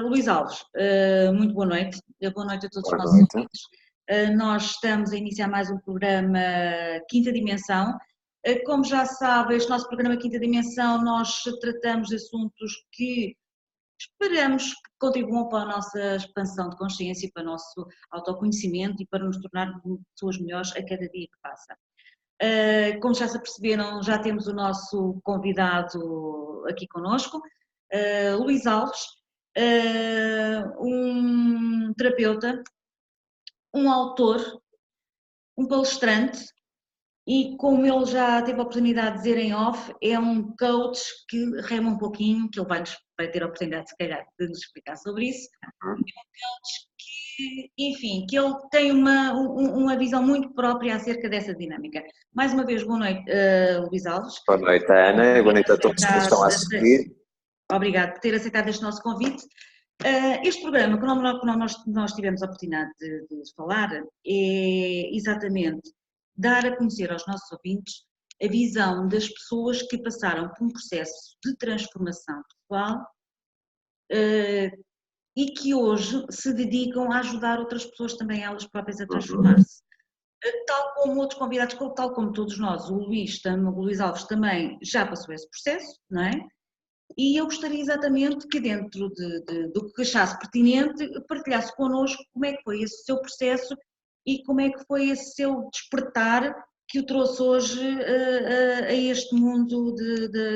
Luís Alves, muito boa noite a todos os Boa nossos noite. ouvintes. Nós estamos a iniciar mais um programa Quinta Dimensão. Como já sabe, este nosso programa Quinta Dimensão, nós tratamos de assuntos que esperamos que contribuam para a nossa expansão de consciência e para o nosso autoconhecimento e para nos tornar pessoas melhores a cada dia que passa. Como já se aperceberam, já temos o nosso convidado aqui connosco, Luís Alves, um terapeuta, um autor, um palestrante e, como ele já teve a oportunidade de dizer em off, é um coach que rema um pouquinho, que ele vai ter a oportunidade, se calhar, de nos explicar sobre isso. É um coach que, enfim, que ele tem uma visão muito própria acerca dessa dinâmica. Mais uma vez, boa noite, Luís Alves. Boa noite, Ana. Boa noite a todos que nos estão a assistir. Obrigado por ter aceitado este nosso convite. Este programa, que nós tivemos a oportunidade de falar, é exatamente dar a conhecer aos nossos ouvintes a visão das pessoas que passaram por um processo de transformação pessoal e que hoje se dedicam a ajudar outras pessoas também elas próprias a transformar-se. Tal como outros convidados, tal como todos nós, o Luís Alves também já passou esse processo, não é? E eu gostaria exatamente que dentro do que achasse pertinente partilhasse connosco como é que foi esse seu processo e como é que foi esse seu despertar que o trouxe hoje a este mundo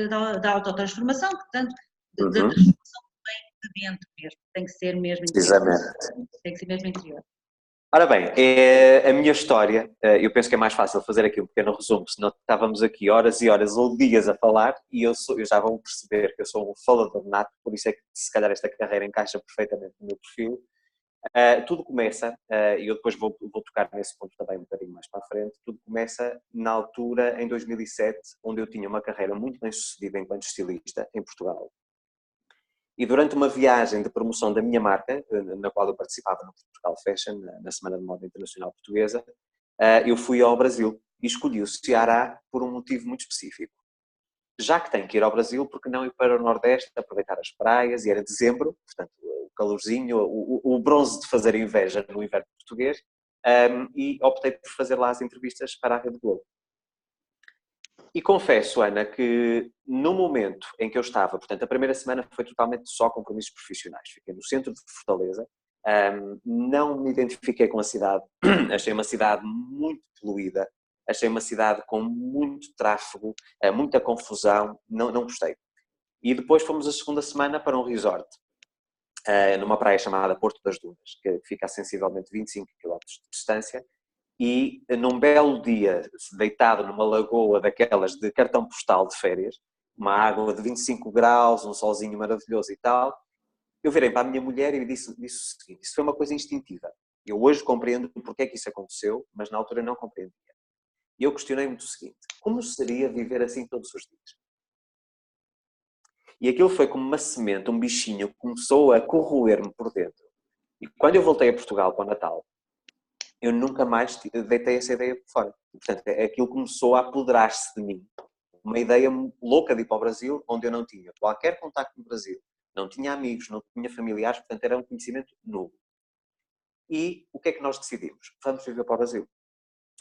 da autotransformação, portanto, da transformação que vem de dentro mesmo, tem que ser mesmo interior. Precisamente. Tem que ser mesmo interior. Ora bem, a minha história, eu penso que é mais fácil fazer aqui um pequeno resumo, senão estávamos aqui horas e horas ou dias a falar e eu já vão perceber que eu sou um falador nato, por isso é que se calhar esta carreira encaixa perfeitamente no meu perfil. Tudo começa, e eu depois vou tocar nesse ponto também um bocadinho mais para a frente, tudo começa na altura, em 2007, onde eu tinha uma carreira muito bem sucedida enquanto estilista em Portugal. E durante uma viagem de promoção da minha marca, na qual eu participava no Portugal Fashion, na Semana de Moda Internacional Portuguesa, eu fui ao Brasil e escolhi o Ceará por um motivo muito específico. Já que tenho que ir ao Brasil, porque não ir para o Nordeste, aproveitar as praias, e era dezembro, portanto, o calorzinho, o bronze de fazer inveja no inverno português, e optei por fazer lá as entrevistas para a Rede Globo. E confesso, Ana, que no momento em que eu estava, portanto, a primeira semana foi totalmente só compromissos profissionais. Fiquei no centro de Fortaleza, não me identifiquei com a cidade, achei uma cidade muito poluída, achei uma cidade com muito tráfego, muita confusão, não gostei. E depois fomos a segunda semana para um resort, numa praia chamada Porto das Dunas, que fica a sensivelmente 25 km de distância, e num belo dia, deitado numa lagoa daquelas de cartão postal de férias, uma água de 25 graus, um solzinho maravilhoso e tal, eu virei para a minha mulher e disse o seguinte: isso foi uma coisa instintiva. Eu hoje compreendo porque é que isso aconteceu, mas na altura não compreendia. E eu questionei-me do seguinte: como seria viver assim todos os dias? E aquilo foi como uma semente, um bichinho que começou a corroer-me por dentro. E quando eu voltei a Portugal para o Natal, eu nunca mais deitei essa ideia por fora. Portanto, aquilo começou a apoderar-se de mim. Uma ideia louca de ir para o Brasil, onde eu não tinha qualquer contacto no Brasil, não tinha amigos, não tinha familiares, portanto era um conhecimento nulo. E o que é que nós decidimos? Vamos viver para o Brasil.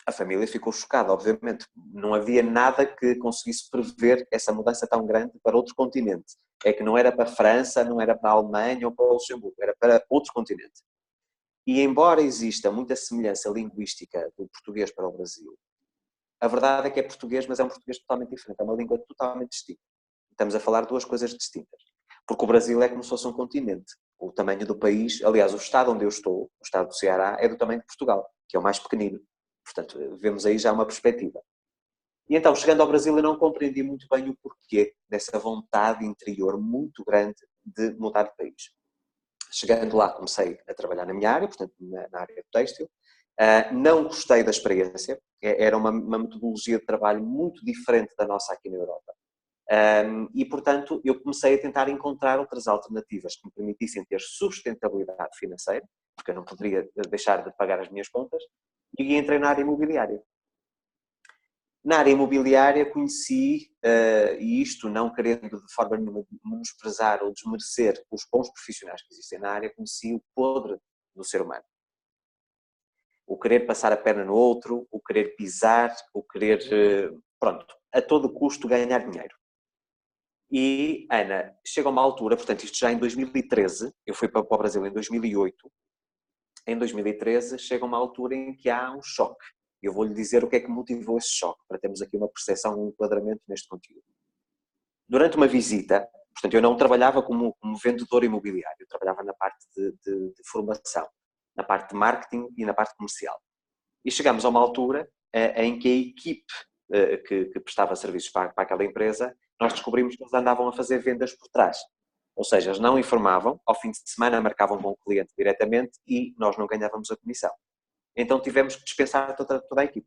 A família ficou chocada, obviamente. Não havia nada que conseguisse prever essa mudança tão grande para outro continente. É que não era para a França, não era para a Alemanha ou para o Luxemburgo, era para outro continente. E embora exista muita semelhança linguística do português para o Brasil, a verdade é que é português, mas é um português totalmente diferente, é uma língua totalmente distinta. Estamos a falar de duas coisas distintas. Porque o Brasil é como se fosse um continente. O tamanho do país, aliás, o estado onde eu estou, o estado do Ceará, é do tamanho de Portugal, que é o mais pequenino. Portanto, vemos aí já uma perspectiva. E então, chegando ao Brasil, eu não compreendi muito bem o porquê dessa vontade interior muito grande de mudar de país. Chegando lá, comecei a trabalhar na minha área, portanto, na área do têxtil. Não gostei da experiência, era uma metodologia de trabalho muito diferente da nossa aqui na Europa. E, portanto, eu comecei a tentar encontrar outras alternativas que me permitissem ter sustentabilidade financeira, porque eu não poderia deixar de pagar as minhas contas, e entrei na área imobiliária. Na área imobiliária conheci, e isto não querendo de forma nenhuma menosprezar ou desmerecer os bons profissionais que existem na área, conheci o podre do ser humano. O querer passar a perna no outro, o querer pisar, o querer, pronto, a todo custo ganhar dinheiro. E, Ana, chega uma altura, portanto, isto já em 2013, eu fui para o Brasil em 2008, em 2013 chega uma altura em que há um choque. Eu vou-lhe dizer o que é que motivou esse choque, para termos aqui uma percepção, um enquadramento neste conteúdo. Durante uma visita, portanto, eu não trabalhava como vendedor imobiliário, eu trabalhava na parte de formação, na parte de marketing e na parte comercial. E chegamos a uma altura em que a equipe que prestava serviços para aquela empresa, nós descobrimos que eles andavam a fazer vendas por trás. Ou seja, eles não informavam, ao fim de semana marcavam com o cliente diretamente e nós não ganhávamos a comissão. Então tivemos que dispensar toda a equipe,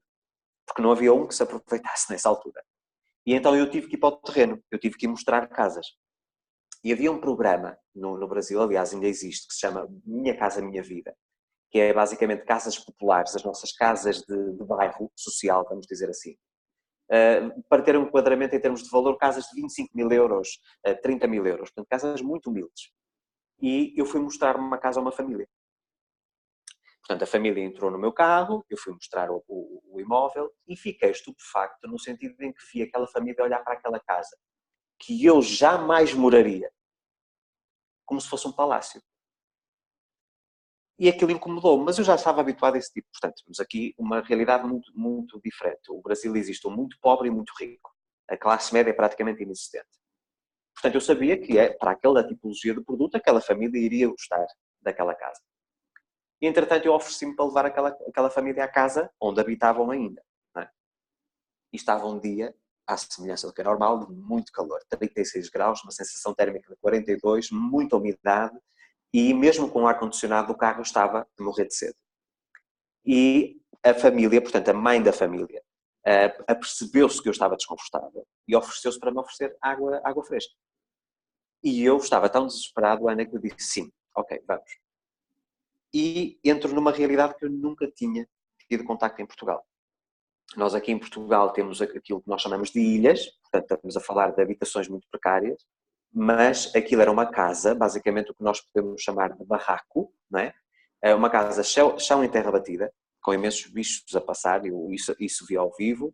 porque não havia um que se aproveitasse nessa altura. E então eu tive que ir para o terreno, eu tive que ir mostrar casas. E havia um programa no Brasil, aliás ainda existe, que se chama Minha Casa Minha Vida, que é basicamente casas populares, as nossas casas de bairro social, vamos dizer assim. Para ter um enquadramento em termos de valor, casas de 25 mil euros, 30 mil euros, portanto casas muito humildes. E eu fui mostrar uma casa a uma família. Portanto, a família entrou no meu carro, eu fui mostrar o imóvel e fiquei estupefacto no sentido em que vi aquela família olhar para aquela casa, que eu jamais moraria, como se fosse um palácio. E aquilo incomodou-me, mas eu já estava habituado a esse tipo. Portanto, temos aqui uma realidade muito, muito diferente. O Brasil existe um muito pobre e muito rico. A classe média é praticamente inexistente. Portanto, eu sabia que para aquela tipologia de produto, aquela família iria gostar daquela casa. E, entretanto, eu ofereci-me para levar aquela família à casa onde habitavam ainda. Não é? E estava um dia, à semelhança do que é normal, de muito calor. 36 graus, uma sensação térmica de 42, muita umidade, e mesmo com o ar-condicionado o carro estava a morrer de sede. E a família, portanto, a mãe da família, apercebeu-se que eu estava desconfortável e ofereceu-se para me oferecer água fresca. E eu estava tão desesperado, Ana, que eu disse sim, ok, vamos. E entro numa realidade que eu nunca tinha tido contacto em Portugal. Nós aqui em Portugal temos aquilo que nós chamamos de ilhas, portanto estamos a falar de habitações muito precárias, mas aquilo era uma casa, basicamente o que nós podemos chamar de barraco, não é? Uma casa chão em terra batida, com imensos bichos a passar, isso vi ao vivo,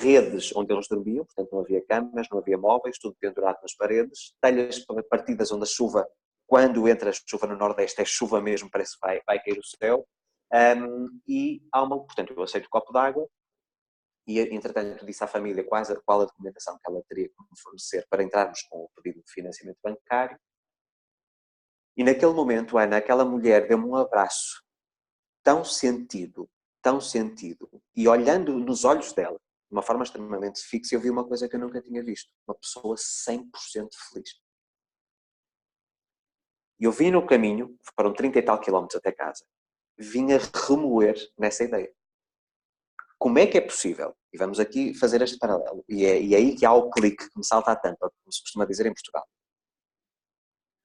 redes onde eles dormiam, portanto não havia camas, não havia móveis, tudo pendurado nas paredes, telhas partidas onde a chuva, quando entra a chuva no Nordeste, é chuva mesmo, parece que vai cair o céu, e portanto eu aceito o copo d'água, e, entretanto, disse à família qual a documentação que ela teria que me fornecer para entrarmos com o pedido de financiamento bancário. E naquele momento, Ana, aquela mulher deu-me um abraço tão sentido, e olhando nos olhos dela, de uma forma extremamente fixa, eu vi uma coisa que eu nunca tinha visto. Uma pessoa 100% feliz. E eu vim no caminho, foram 30 e tal quilómetros até casa, vinha remoer nessa ideia. Como é que é possível? E vamos aqui fazer este paralelo. E é aí que há o clique que me salta a tampa, como se costuma dizer em Portugal.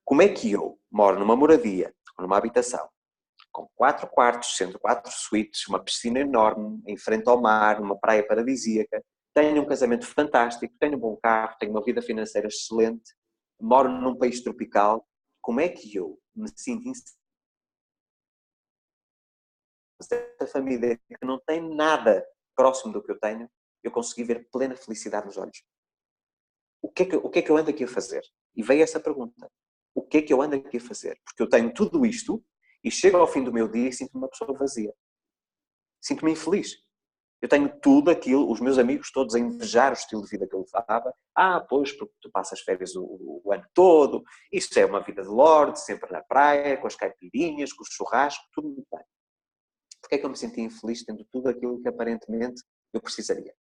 Como é que eu moro numa moradia, numa habitação, com 4 quartos, sendo 4 suítes, uma piscina enorme, em frente ao mar, uma praia paradisíaca, tenho um casamento fantástico, tenho um bom carro, tenho uma vida financeira excelente, moro num país tropical, como é que eu me sinto esta família que não tem nada próximo do que eu tenho, eu consegui ver plena felicidade nos olhos. O que é que eu ando aqui a fazer? E veio essa pergunta. O que é que eu ando aqui a fazer? Porque eu tenho tudo isto e chego ao fim do meu dia e sinto-me uma pessoa vazia. Sinto-me infeliz. Eu tenho tudo aquilo, os meus amigos todos a invejar o estilo de vida que eu levava. Pois, porque tu passas férias o ano todo, isso é uma vida de lorde, sempre na praia, com as caipirinhas, com o churrasco, tudo muito bem. Porquê é que eu me senti infeliz tendo tudo aquilo que aparentemente eu precisaria?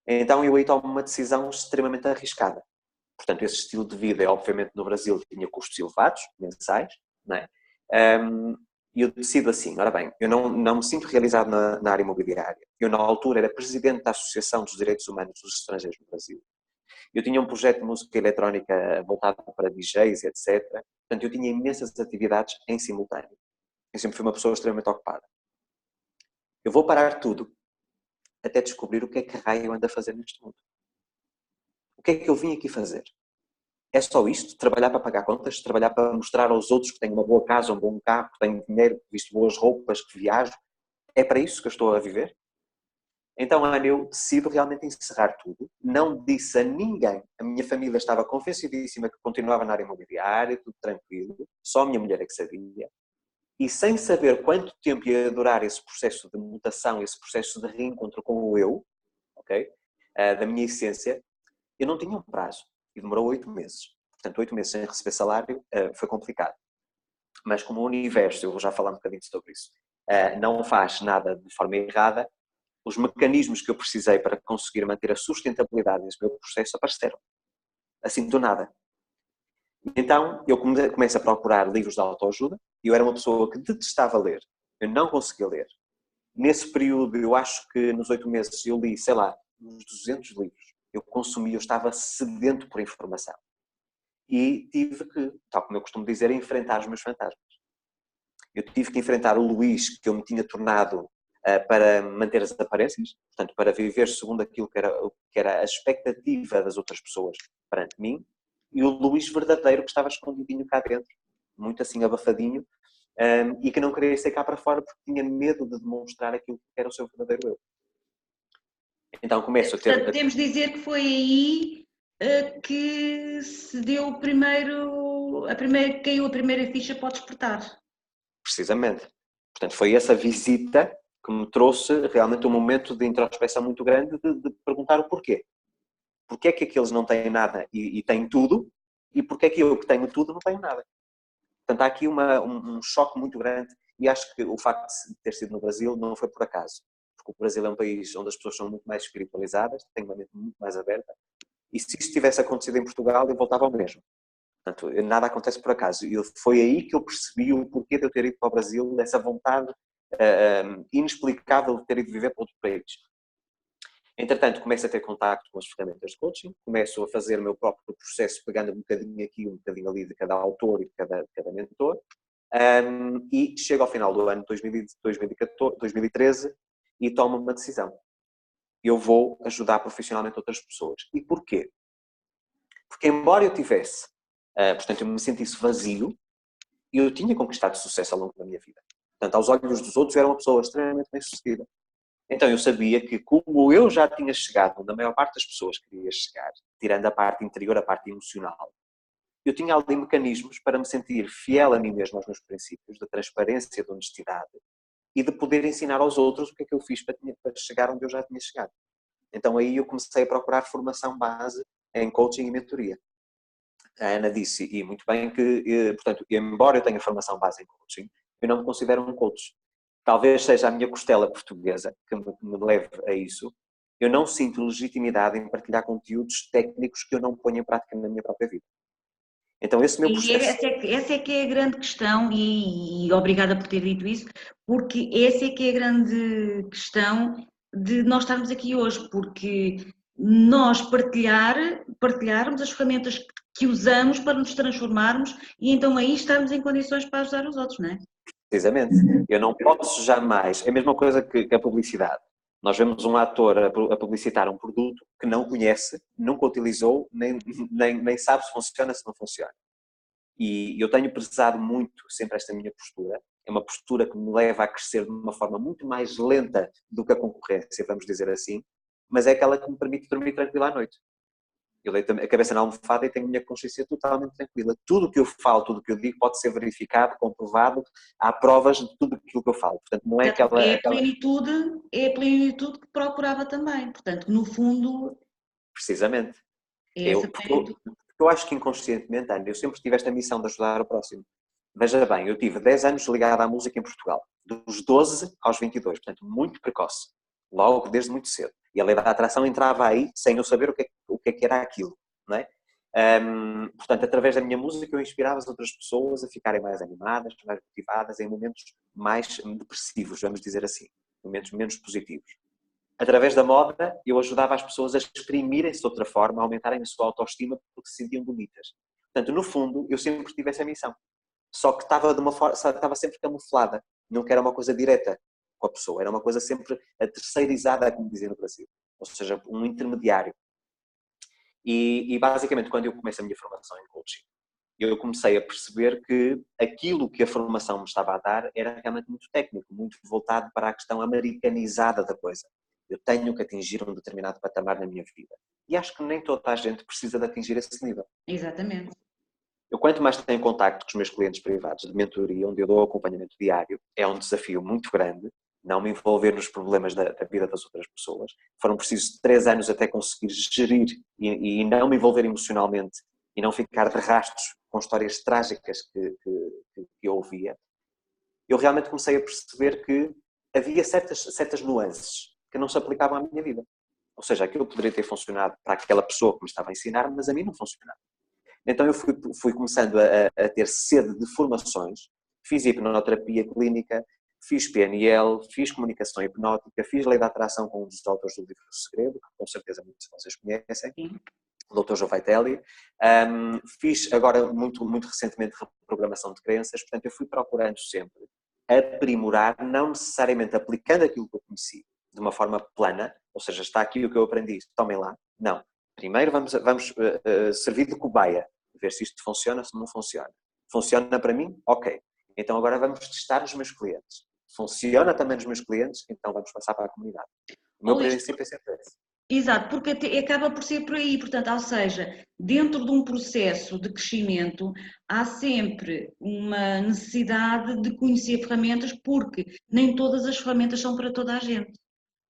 Então eu aí tomo uma decisão extremamente arriscada. Portanto, esse estilo de vida, obviamente, no Brasil tinha custos elevados, mensais, não é? E eu decido assim, ora bem, eu não me sinto realizado na área imobiliária. Eu, na altura, era presidente da Associação dos Direitos Humanos dos Estrangeiros no Brasil. Eu tinha um projeto de música eletrónica voltado para DJs, etc. Portanto, eu tinha imensas atividades em simultâneo. Eu sempre fui uma pessoa extremamente ocupada. Eu vou parar tudo até descobrir o que é que raio eu ando a fazer neste mundo. O que é que eu vim aqui fazer? É só isto? Trabalhar para pagar contas? Trabalhar para mostrar aos outros que tenho uma boa casa, um bom carro, que tenho dinheiro, que visto boas roupas, que viajo? É para isso que eu estou a viver? Então, Ana, eu decido realmente encerrar tudo. Não disse a ninguém. A minha família estava convencidíssima que continuava na área imobiliária, tudo tranquilo. Só a minha mulher é que sabia. E sem saber quanto tempo ia durar esse processo de mutação, esse processo de reencontro com o eu, ok? Da minha essência, eu não tinha um prazo. E demorou 8 meses. Portanto, 8 meses sem receber salário foi complicado. Mas como o universo, eu vou já falar um bocadinho sobre isso, não faz nada de forma errada, os mecanismos que eu precisei para conseguir manter a sustentabilidade desse meu processo apareceram. Assim do nada. Então, eu começo a procurar livros de autoajuda. Eu era uma pessoa que detestava ler. Eu não conseguia ler. Nesse período, eu acho que nos 8 meses eu li, sei lá, uns 200 livros. Eu consumi, eu estava sedento por informação. E tive que, tal como eu costumo dizer, enfrentar os meus fantasmas. Eu tive que enfrentar o Luís que eu me tinha tornado para manter as aparências, portanto, para viver segundo aquilo que era a expectativa das outras pessoas perante mim, e o Luís verdadeiro que estava escondidinho cá dentro, muito assim abafadinho, e que não queria ser cá para fora porque tinha medo de demonstrar aquilo que era o seu verdadeiro eu. Então começo a ter... Portanto, podemos dizer que foi aí que se deu o primeiro, caiu a primeira ficha para o despertar. Precisamente. Portanto, foi essa visita que me trouxe realmente um momento de introspecção muito grande de perguntar o porquê. Porquê é que aqueles não têm nada e têm tudo, e porquê é que eu que tenho tudo não tenho nada? Portanto, há aqui um choque muito grande, e acho que o facto de ter sido no Brasil não foi por acaso, porque o Brasil é um país onde as pessoas são muito mais espiritualizadas, têm uma mente muito mais aberta, e se isso tivesse acontecido em Portugal, eu voltava ao mesmo. Portanto, nada acontece por acaso. E foi aí que eu percebi o porquê de eu ter ido para o Brasil, dessa vontade inexplicável de ter ido viver para outro país. Entretanto, começo a ter contacto com as ferramentas de coaching, começo a fazer o meu próprio processo, pegando um bocadinho aqui, um bocadinho ali de cada autor e de cada mentor, e chego ao final do ano 2013 e tomo uma decisão. Eu vou ajudar profissionalmente outras pessoas. E porquê? Porque embora eu tivesse, portanto, eu me sentisse vazio, eu tinha conquistado sucesso ao longo da minha vida. Portanto, aos olhos dos outros, eu era uma pessoa extremamente bem-sucedida. Então eu sabia que, como eu já tinha chegado onde a maior parte das pessoas queria chegar, tirando a parte interior, a parte emocional, eu tinha ali mecanismos para me sentir fiel a mim mesmo, aos meus princípios, de transparência, de honestidade, e de poder ensinar aos outros o que é que eu fiz para chegar onde eu já tinha chegado. Então aí eu comecei a procurar formação base em coaching e mentoria. A Ana disse, e muito bem, que, portanto, embora eu tenha formação base em coaching, eu não me considero um coach. Talvez seja a minha costela portuguesa que me leve a isso. Eu não sinto legitimidade em partilhar conteúdos técnicos que eu não ponho em prática na minha própria vida. Então esse meu E processo... essa é que é a grande questão, e obrigada por ter dito isso, porque essa é que é a grande questão de nós estarmos aqui hoje, porque nós partilharmos as ferramentas que usamos para nos transformarmos e então aí estarmos em condições para ajudar os outros, não é? Precisamente. Eu não posso jamais... É a mesma coisa que a publicidade. Nós vemos um ator a publicitar um produto que não conhece, nunca utilizou, nem sabe se funciona, se não funciona. E eu tenho prezado muito sempre esta minha postura. É uma postura que me leva a crescer de uma forma muito mais lenta do que a concorrência, vamos dizer assim, mas é aquela que me permite dormir tranquilo à noite. Eu deito a cabeça na almofada e tenho a minha consciência totalmente tranquila. Tudo o que eu falo, tudo o que eu digo pode ser verificado, comprovado, há provas de tudo aquilo que eu falo. Portanto, não é Portanto, aquela... é a plenitude que procurava também. Portanto, no fundo, Precisamente. é essa plenitude. Porque eu acho que inconscientemente, Ana, eu sempre tive esta missão de ajudar o próximo. Veja bem, eu tive 10 anos ligado à música em Portugal, dos 12 aos 22, portanto, muito precoce, logo desde muito cedo. E a lei da atração entrava aí sem eu saber o que é que era aquilo, não é? Portanto, através da minha música eu inspirava as outras pessoas a ficarem mais animadas, mais motivadas em momentos mais depressivos, vamos dizer assim, momentos menos positivos. Através da moda, eu ajudava as pessoas a exprimirem-se de outra forma, a aumentarem a sua autoestima porque se sentiam bonitas. Portanto, no fundo, eu sempre tive essa missão. Só que estava de uma forma, estava sempre camuflada, nunca era uma coisa direta. com a pessoa, era uma coisa sempre a terceirizada, como dizia no Brasil, ou seja, um intermediário. E basicamente, quando eu começo a minha formação em coaching, eu comecei a perceber que aquilo que a formação me estava a dar era realmente muito técnico, muito voltado para a questão americanizada da coisa. Eu tenho que atingir um determinado patamar na minha vida. E acho que nem toda a gente precisa de atingir esse nível. Exatamente. Eu, quanto mais tenho contacto com os meus clientes privados de mentoria, onde eu dou acompanhamento diário, é um desafio muito grande não me envolver nos problemas da vida das outras pessoas. Foram precisos 3 anos até conseguir gerir e não me envolver emocionalmente e não ficar de rastros com histórias trágicas que eu ouvia. Eu realmente comecei a perceber que havia certas nuances que não se aplicavam à minha vida. Ou seja, aquilo poderia ter funcionado para aquela pessoa que me estava a ensinar, mas a mim não funcionava. Então eu fui começando a ter sede de formações, fiz hipnoterapia clínica, fiz PNL, fiz comunicação hipnótica, fiz lei da atração com um dos autores do livro O Segredo, que com certeza muitos de vocês conhecem, Sim. o Dr. Joe Vitale. Fiz agora muito recentemente reprogramação de crenças, portanto eu fui procurando sempre aprimorar, não necessariamente aplicando aquilo que eu conheci de uma forma plana, ou seja, está aqui o que eu aprendi, tomem lá. Não. Primeiro vamos servir de cobaia, ver se isto funciona, se não funciona. Funciona para mim? Ok. Então agora vamos testar os meus clientes. Funciona também nos meus clientes? Então vamos passar para a comunidade. O meu princípio é sempre esse. Exato, porque acaba por ser por aí, portanto, ou seja, dentro de um processo de crescimento há sempre uma necessidade de conhecer ferramentas, porque nem todas as ferramentas são para toda a gente.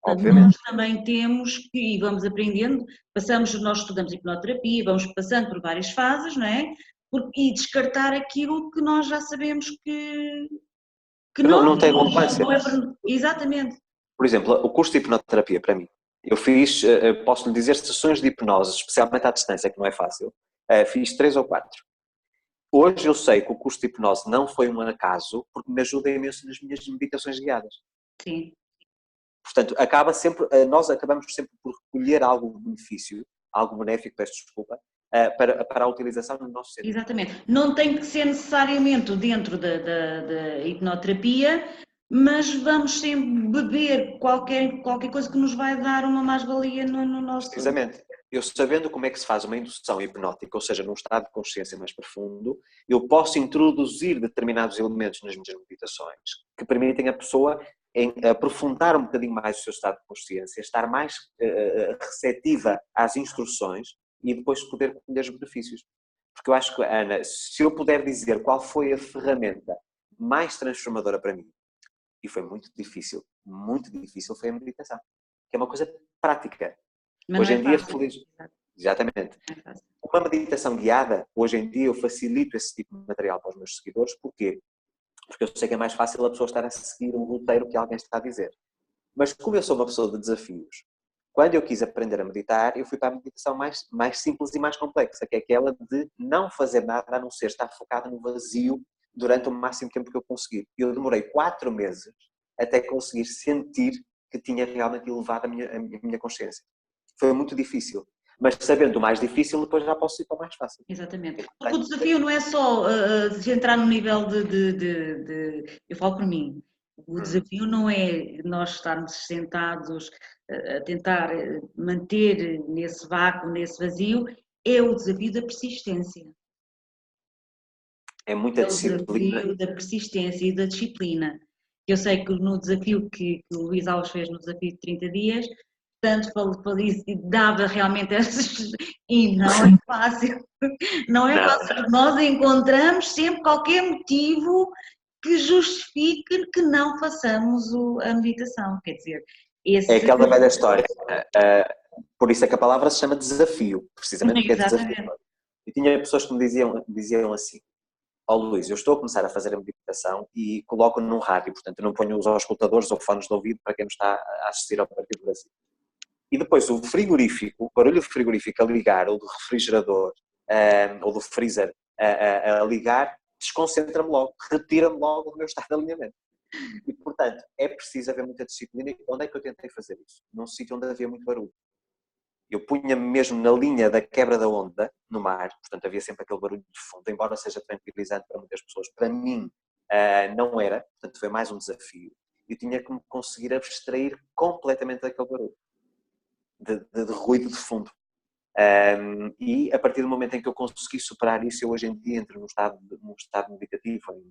Portanto, nós Obviamente. também temos que, e vamos aprendendo, nós estudamos hipnoterapia, vamos passando por várias fases, não é? E descartar aquilo que nós já sabemos que Não tem relevância. não é para... Exatamente. Por exemplo, o curso de hipnoterapia, para mim, eu fiz, posso lhe dizer, sessões de hipnose, especialmente à distância, que não é fácil, fiz 3 ou 4. Hoje eu sei que o curso de hipnose não foi um acaso, porque me ajuda imenso nas minhas meditações guiadas. Sim. Portanto, nós acabamos sempre por recolher algo de benefício, algo benéfico, peço desculpa, para a utilização no nosso centro. Exatamente. Não tem que ser necessariamente dentro da hipnoterapia, mas vamos sempre beber qualquer coisa que nos vai dar uma mais-valia no nosso... Precisamente. Eu sabendo como é que se faz uma indução hipnótica, ou seja, num estado de consciência mais profundo, eu posso introduzir determinados elementos nas minhas meditações que permitem a pessoa aprofundar um bocadinho mais o seu estado de consciência, estar mais receptiva às instruções e depois poder colher os benefícios. Porque eu acho que, Ana, se eu puder dizer qual foi a ferramenta mais transformadora para mim, e foi muito difícil, foi a meditação, que é uma coisa prática. Mas Hoje não é em dia, fácil. exatamente. Não é fácil. Uma meditação guiada, hoje em dia eu facilito esse tipo de material para os meus seguidores. Porquê? Porque eu sei que é mais fácil a pessoa estar a seguir um roteiro que alguém está a dizer. Mas como eu sou uma pessoa de desafios, quando eu quis aprender a meditar, eu fui para a meditação mais simples e mais complexa, que é aquela de não fazer nada a não ser estar focado no vazio durante o máximo tempo que eu conseguir. Eu demorei 4 meses até conseguir sentir que tinha realmente elevado a minha consciência. Foi muito difícil. Mas sabendo o mais difícil, depois já posso ir para o mais fácil. Exatamente. Porque o desafio não é só entrar no nível eu falo por mim, o desafio não é nós estarmos sentados a tentar manter nesse vácuo, nesse vazio, é o desafio da persistência. É muita É o disciplina. desafio da persistência e da disciplina. Eu sei que no desafio que o Luís Alves fez no desafio de 30 dias, tanto para isso, dava realmente essas... E não é fácil. Não é fácil, porque nós encontramos sempre qualquer motivo que justifique que não façamos a meditação. Quer dizer, É aquela velha história. Por isso é que a palavra se chama desafio, precisamente porque é desafio. E tinha pessoas que me diziam assim: ó Luís, eu estou a começar a fazer a meditação e coloco num rádio, portanto eu não ponho os auscultadores ou fones de ouvido para quem me está a assistir ao Partido do Brasil. E depois o frigorífico, o barulho do frigorífico a ligar, ou do refrigerador, ou do freezer a ligar, desconcentra-me logo, retira-me logo do meu estado de alinhamento. E, portanto, é preciso haver muita disciplina. E onde é que eu tentei fazer isso? Num sítio onde havia muito barulho. Eu punha-me mesmo na linha da quebra da onda no mar, portanto havia sempre aquele barulho de fundo, embora seja tranquilizante para muitas pessoas. Para mim não era, portanto foi mais um desafio. eu tinha que me conseguir abstrair completamente daquele barulho, de ruído de fundo. E a partir do momento em que eu consegui superar isso, eu hoje em dia entro num estado meditativo.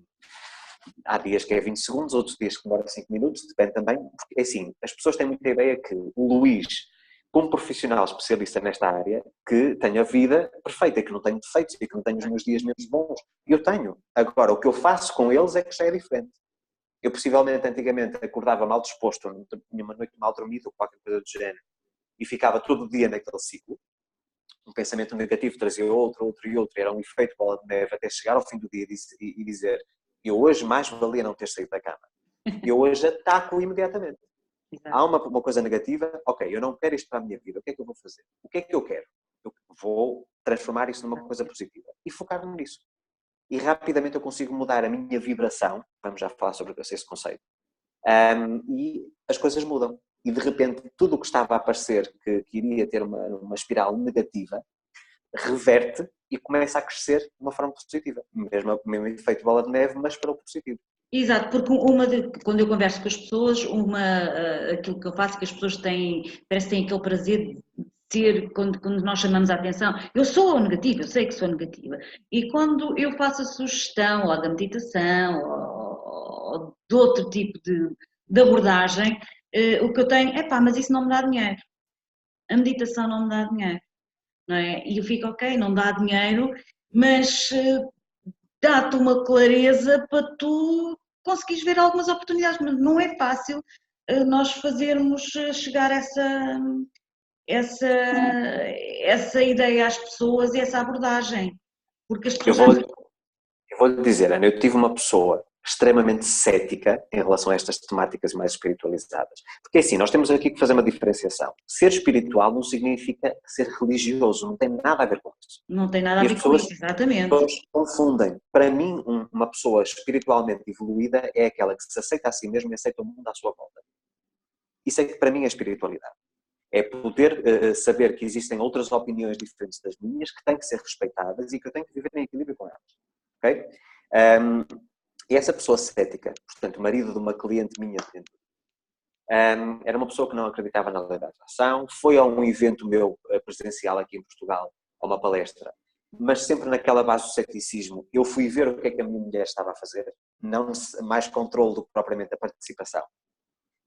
Há dias que é 20 segundos, outros dias que demora 5 minutos, depende também, porque assim, as pessoas têm muita ideia que o Luís, como profissional especialista nesta área, que tenho a vida perfeita, que não tenho defeitos e que não tenho os meus dias menos bons. Eu tenho. Agora, o que eu faço com eles é que já é diferente. Eu possivelmente, antigamente, acordava mal disposto, tinha uma noite mal dormida ou qualquer coisa do género, e ficava todo o dia naquele ciclo. Um pensamento negativo trazia outro, e era um efeito bola de neve até chegar ao fim do dia e dizer: eu hoje mais valia não ter saído da cama. Eu hoje ataco imediatamente. Há uma coisa negativa, ok, eu não quero isto para a minha vida, o que é que eu vou fazer? O que é que eu quero? Eu vou transformar isso numa coisa positiva e focar-me nisso. E rapidamente eu consigo mudar a minha vibração, vamos já falar sobre esse conceito, e as coisas mudam. E de repente tudo o que estava a parecer que iria ter uma espiral negativa, reverte e começa a crescer de uma forma positiva. Mesmo efeito bola de neve, mas para o positivo. Exato, porque quando eu converso com as pessoas, aquilo que eu faço, que as pessoas têm, parece que têm aquele prazer de ser, quando nós chamamos a atenção, eu sou negativa, eu sei que sou negativa, e quando eu faço a sugestão, ou da meditação, ou de outro tipo de abordagem, o que eu tenho é pá, mas isso não me dá dinheiro, a meditação não me dá dinheiro, não é? E eu fico, ok, não dá dinheiro, mas dá-te uma clareza para tu conseguires ver algumas oportunidades, mas não é fácil nós fazermos chegar essa ideia às pessoas e essa abordagem, porque as pessoas Eu vou-lhe dizer, Ana, eu tive uma pessoa extremamente cética em relação a estas temáticas mais espiritualizadas. Porque assim, nós temos aqui que fazer uma diferenciação. Ser espiritual não significa ser religioso, não tem nada a ver com isso. não tem nada a ver com isso, exatamente. As pessoas confundem. Para mim, uma pessoa espiritualmente evoluída é aquela que se aceita a si mesma e aceita o mundo à sua volta. Isso é que para mim é espiritualidade. É poder saber que existem outras opiniões diferentes das minhas, que têm que ser respeitadas e que eu tenho que viver em equilíbrio com elas. Okay? E essa pessoa cética, portanto, marido de uma cliente minha, era uma pessoa que não acreditava na lei da atração, foi a um evento meu presencial aqui em Portugal, a uma palestra, mas sempre naquela base do ceticismo. Eu fui ver o que é que a minha mulher estava a fazer, não mais controle do que propriamente a participação.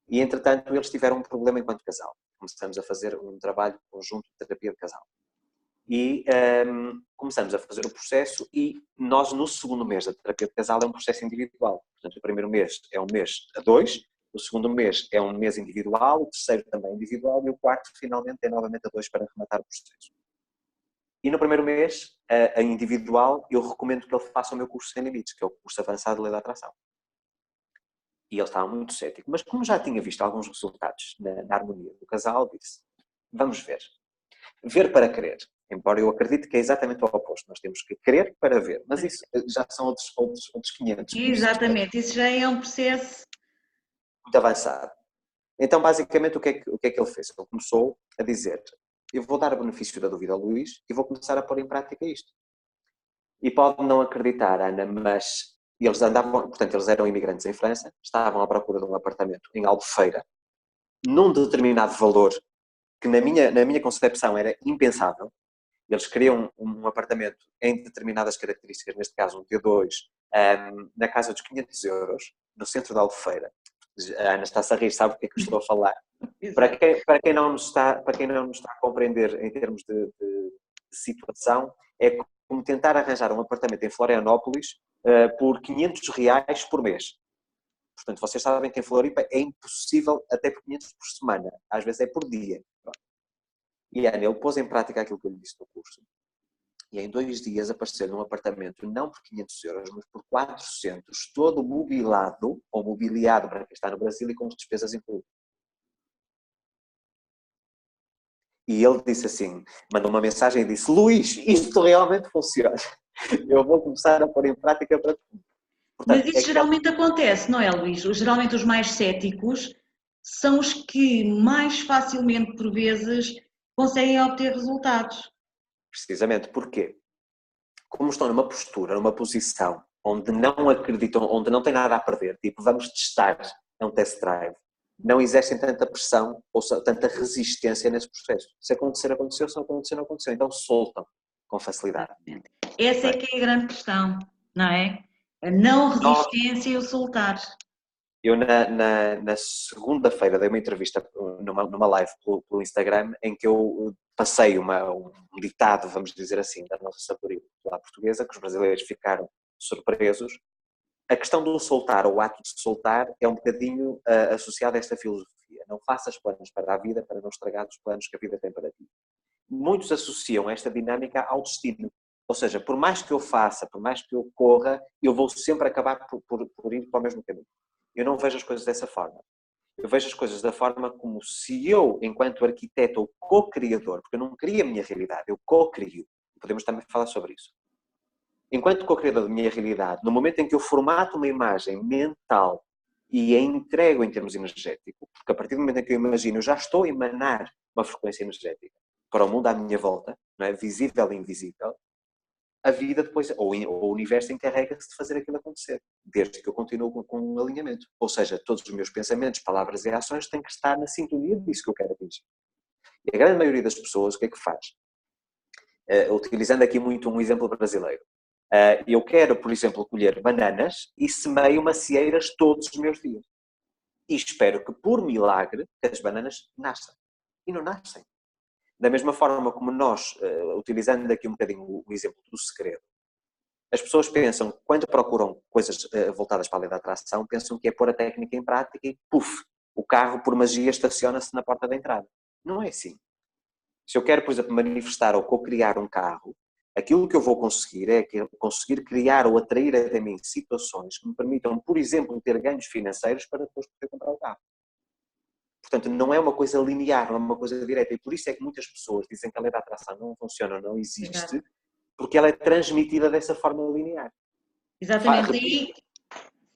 E, entretanto, eles tiveram um problema enquanto casal. Começamos a fazer um trabalho conjunto de terapia de casal. E começamos a fazer o processo e nós, no segundo mês da terapia de casal, é um processo individual. Portanto, o primeiro mês é um mês a dois, o segundo mês é um mês individual, o terceiro também individual e o quarto, finalmente, é novamente a dois para rematar o processo. E no primeiro mês, a individual, eu recomendo que ele faça o meu curso Sem Limites, que é o curso avançado de Lei da Atração. E ele estava muito cético, mas como já tinha visto alguns resultados na harmonia do casal, disse, vamos ver. Ver para querer. Embora eu acredite que é exatamente o oposto. Nós temos que querer para ver. Mas isso já são outros 500. Exatamente, isso já é um processo muito avançado. Então, basicamente, o que é que ele fez? Ele começou a dizer, eu vou dar o benefício da dúvida ao Luís e vou começar a pôr em prática isto. E pode não acreditar, Ana, mas eles portanto, eles eram imigrantes em França, estavam à procura de um apartamento em Albufeira, num determinado valor, que na minha concepção era impensável. Eles queriam um apartamento em determinadas características, neste caso um T2, na casa dos 500 euros, no centro da Albufeira. A Ana está-se a rir, sabe o que é que eu estou a falar? Para quem não nos está a compreender em termos de situação, é como tentar arranjar um apartamento em Florianópolis por 500 reais por mês. Portanto, vocês sabem que em Floripa é impossível até por 500 por semana. Às vezes é por dia. E a Ana, ele pôs em prática aquilo que eu lhe disse no curso. E em 2 dias apareceu num apartamento, não por 500 euros, mas por 400, todo mobilado, ou mobiliado para quem está no Brasil e com as despesas incluídas. E ele disse assim, mandou uma mensagem e disse, Luís, isto realmente funciona. Eu vou começar a pôr em prática para tudo. Mas isso geralmente acontece, não é, Luís? Geralmente os mais céticos são os que mais facilmente, por vezes, conseguem obter resultados. Precisamente. Porquê? Como estão numa postura, numa posição onde não acreditam, onde não têm nada a perder, tipo, vamos testar é um test drive. Não exercem tanta pressão ou tanta resistência nesse processo. Se acontecer, aconteceu. Se não acontecer, não aconteceu. Então soltam com facilidade. Essa é que é a grande questão, não é? A não resistência e o soltar. Eu, na segunda-feira, dei uma entrevista numa live pelo Instagram, em que eu passei um ditado, vamos dizer assim, da nossa sabedoria popular portuguesa, que os brasileiros ficaram surpresos. A questão do soltar, ou o ato de soltar, é um bocadinho associado a esta filosofia. Não faças planos para a vida para não estragar os planos que a vida tem para ti. Muitos associam esta dinâmica ao destino. Ou seja, por mais que eu faça, por mais que eu corra, eu vou sempre acabar por ir para o mesmo caminho. Eu não vejo as coisas dessa forma. Eu vejo as coisas da forma como se eu, enquanto arquiteto ou co-criador, porque eu não crio a minha realidade, eu co-crio. Podemos também falar sobre isso. Enquanto co-criador da minha realidade, no momento em que eu formato uma imagem mental e a entrego em termos energéticos, porque a partir do momento em que eu imagino, eu já estou a emanar uma frequência energética para o mundo à minha volta, não é? Visível e invisível, a vida depois, ou o universo encarrega-se de fazer aquilo acontecer, desde que eu continuo com um alinhamento. Ou seja, todos os meus pensamentos, palavras e ações têm que estar na sintonia disso que eu quero atingir. E a grande maioria das pessoas, o que é que faz? Utilizando aqui muito um exemplo brasileiro. Eu quero, por exemplo, colher bananas e semeio macieiras todos os meus dias. E espero que, por milagre, as bananas nasçam. E não nascem. Da mesma forma como nós, utilizando aqui um bocadinho o exemplo do segredo, as pessoas pensam, quando procuram coisas voltadas para a lei da atração, pensam que é pôr a técnica em prática e, puf, o carro, por magia, estaciona-se na porta da entrada. Não é assim. Se eu quero, por exemplo, manifestar ou co-criar um carro, aquilo que eu vou conseguir é conseguir criar ou atrair até mim situações que me permitam, por exemplo, ter ganhos financeiros para depois poder comprar o carro. Portanto, não é uma coisa linear, não é uma coisa direta. E por isso é que muitas pessoas dizem que a lei da atração não funciona, não existe, porque ela é transmitida dessa forma linear. Exatamente.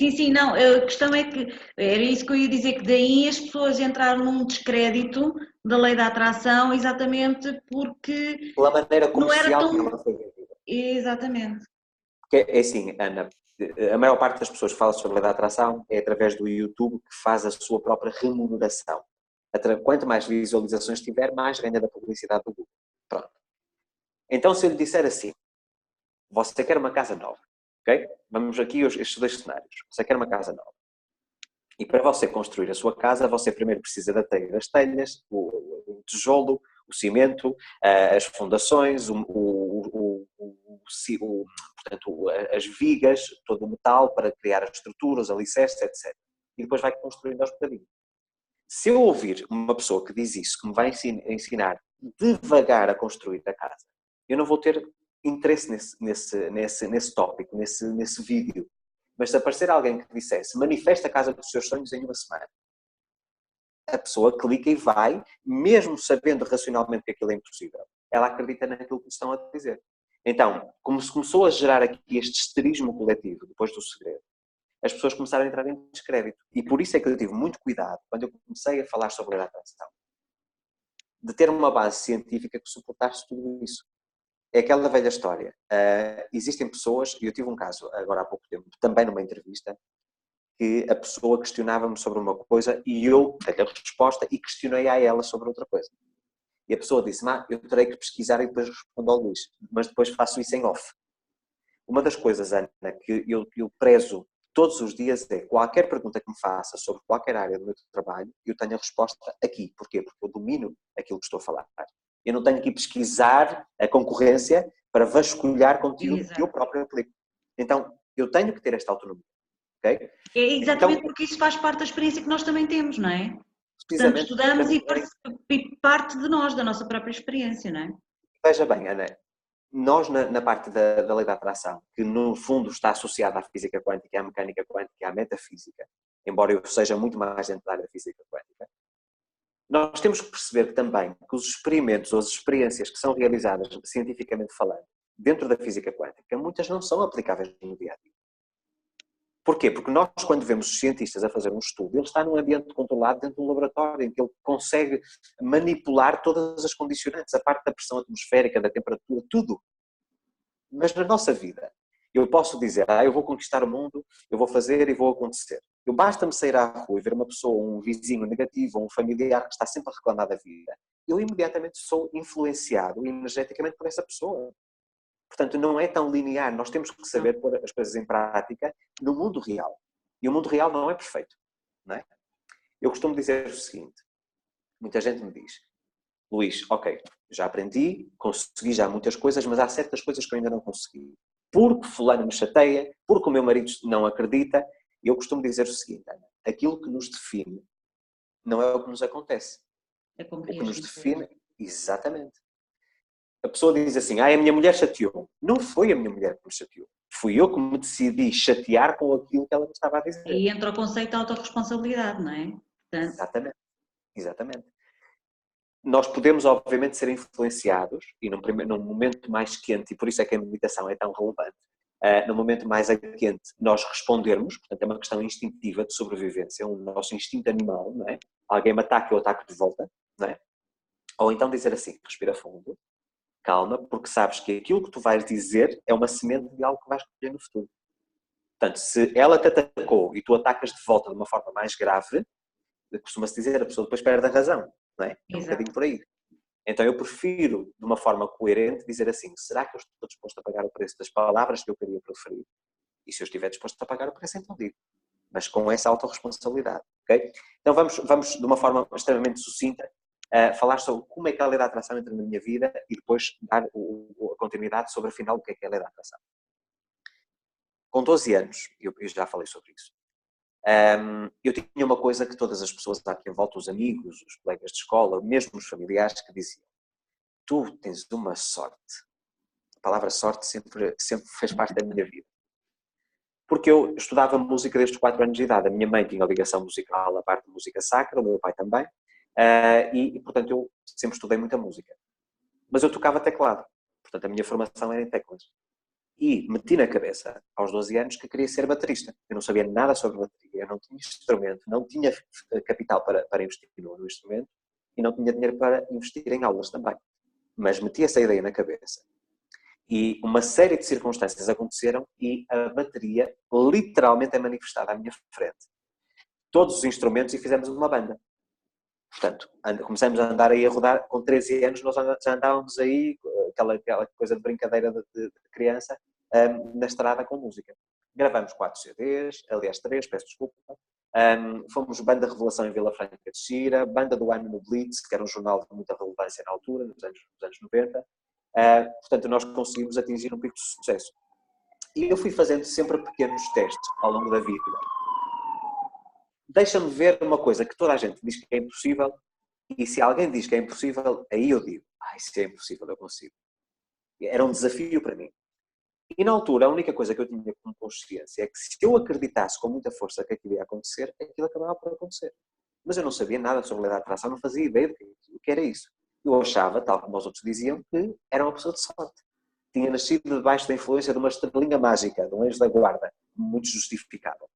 Sim, não, a questão é que, era isso que eu ia dizer, que daí as pessoas entraram num descrédito da lei da atração, exatamente porque Pela maneira não era comercial que tão... ela foi vendida. Exatamente. Porque é assim, Ana, a maior parte das pessoas que falam sobre a lei da atração é através do YouTube que faz a sua própria remuneração. Quanto mais visualizações tiver, mais ganha da publicidade do Google. Pronto. Então, se eu lhe disser assim, você quer uma casa nova, ok? Vamos aqui estes dois cenários. Você quer uma casa nova. E para você construir a sua casa, você primeiro precisa da teia das telhas, o tijolo, o cimento, as fundações, portanto, as vigas, todo o metal para criar as estruturas, alicerces, etc. E depois vai construindo aos bocadinhos. Se eu ouvir uma pessoa que diz isso, que me vai ensinar devagar a construir a casa, eu não vou ter interesse nesse tópico, nesse vídeo. Mas se aparecer alguém que dissesse manifesta a casa dos seus sonhos em uma semana, a pessoa clica e vai, mesmo sabendo racionalmente que aquilo é impossível. Ela acredita naquilo que lhe estão a dizer. Então, como se começou a gerar aqui este histerismo coletivo, depois do segredo, as pessoas começaram a entrar em descrédito. E por isso é que eu tive muito cuidado, quando eu comecei a falar sobre a atração, de ter uma base científica que suportasse tudo isso. É aquela velha história. Existem pessoas, e eu tive um caso agora há pouco tempo, também numa entrevista, que a pessoa questionava-me sobre uma coisa e eu dei a resposta e questionei a ela sobre outra coisa. E a pessoa disse, eu terei que pesquisar e depois respondo ao Luís, mas depois faço isso em off. Uma das coisas, Ana, que eu prezo todos os dias é qualquer pergunta que me faça sobre qualquer área do meu trabalho, eu tenho a resposta aqui. Porquê? Porque eu domino aquilo que estou a falar. Eu não tenho que pesquisar a concorrência para vasculhar conteúdo que eu próprio aplico. Então, eu tenho que ter esta autonomia. Okay? É exatamente então, porque isso faz parte da experiência que nós também temos, não é? Portanto, estudamos e parte de nós, da nossa própria experiência, não é? Veja bem, Ana, nós na parte da lei da atração, que no fundo está associada à física quântica, à mecânica quântica, à metafísica, embora eu seja muito mais dentro da área da física quântica, nós temos que perceber também que os experimentos ou as experiências que são realizadas cientificamente falando dentro da física quântica, muitas não são aplicáveis no dia a dia. Porquê? Porque nós, quando vemos os cientistas a fazer um estudo, ele está num ambiente controlado dentro de um laboratório, em que ele consegue manipular todas as condicionantes, a parte da pressão atmosférica, da temperatura, tudo. Mas na nossa vida, eu posso dizer, eu vou conquistar o mundo, eu vou fazer e vou acontecer. Eu basta-me sair à rua e ver uma pessoa, um vizinho negativo, ou um familiar que está sempre a reclamar da vida, eu imediatamente sou influenciado energeticamente por essa pessoa. Portanto, não é tão linear. Nós temos que saber pôr as coisas em prática no mundo real. E o mundo real não é perfeito, não é? Eu costumo dizer o seguinte, muita gente me diz, Luís, ok, já aprendi, consegui já muitas coisas, mas há certas coisas que eu ainda não consegui. Porque fulano me chateia, porque o meu marido não acredita. Eu costumo dizer o seguinte, Ana, aquilo que nos define não é o que nos acontece. É como O que nos reagimos. define, exatamente. A pessoa diz assim, a minha mulher chateou. Não foi a minha mulher que me chateou. Fui eu que me decidi chatear com aquilo que ela me estava a dizer. Aí entra o conceito de autorresponsabilidade, não é? Portanto, Exatamente. Exatamente. Nós podemos, obviamente, ser influenciados, e num momento mais quente, e por isso é que a meditação é tão relevante, no momento mais quente, nós respondermos, portanto é uma questão instintiva de sobrevivência, o nosso instinto animal, não é? Alguém me ataca, eu ataco de volta, não é? Ou então dizer assim, respira fundo, calma, porque sabes que aquilo que tu vais dizer é uma semente de algo que vais colher no futuro. Portanto, se ela te atacou e tu atacas de volta de uma forma mais grave, costuma-se dizer, a pessoa depois perde a razão, não é? É um exato. bocadinho por aí. Então eu prefiro, de uma forma coerente, dizer assim, será que eu estou disposto a pagar o preço das palavras que eu queria proferir? E se eu estiver disposto a pagar o preço, então digo. Mas com essa autorresponsabilidade, ok? Então vamos de uma forma extremamente sucinta, falar sobre como é que a lei da atração entra na minha vida e depois dar a continuidade sobre, afinal, o que é a lei da atração. Com 12 anos, eu já falei sobre isso, eu tinha uma coisa que todas as pessoas aqui em volta, os amigos, os colegas de escola, mesmo os familiares, que diziam, tu tens uma sorte. A palavra sorte sempre fez parte da minha vida. Porque eu estudava música desde os 4 anos de idade. A minha mãe tinha ligação musical à parte de música sacra, o meu pai também, e portanto eu sempre estudei muita música. Mas eu tocava teclado, portanto a minha formação era em teclas. E meti na cabeça, aos 12 anos, que queria ser baterista. Eu não sabia nada sobre bateria, eu não tinha instrumento, não tinha capital para investir no instrumento e não tinha dinheiro para investir em aulas também. Mas meti essa ideia na cabeça. E uma série de circunstâncias aconteceram e a bateria literalmente é manifestada à minha frente. Todos os instrumentos e fizemos uma banda. Portanto, começamos a andar aí a rodar, com 13 anos nós já andávamos aí, aquela coisa de brincadeira de criança, na estrada com música. Gravamos 4 CDs, aliás 3, peço desculpa. Fomos banda revelação em Vila Franca de Xira, banda do ano no Blitz, que era um jornal de muita relevância na altura, nos anos 90. Portanto, nós conseguimos atingir um pico de sucesso. E eu fui fazendo sempre pequenos testes ao longo da vida. Deixa-me ver uma coisa que toda a gente diz que é impossível, e se alguém diz que é impossível, aí eu digo, se é impossível, eu consigo. Era um desafio para mim. E na altura, a única coisa que eu tinha como consciência é que se eu acreditasse com muita força que aquilo ia acontecer, aquilo acabava por acontecer. Mas eu não sabia nada sobre a lei da atração, não fazia ideia do que era isso. Eu achava, tal como os outros diziam, que era uma pessoa de sorte. Tinha nascido debaixo da influência de uma estrelinha mágica, de um anjo da guarda, muito justificável.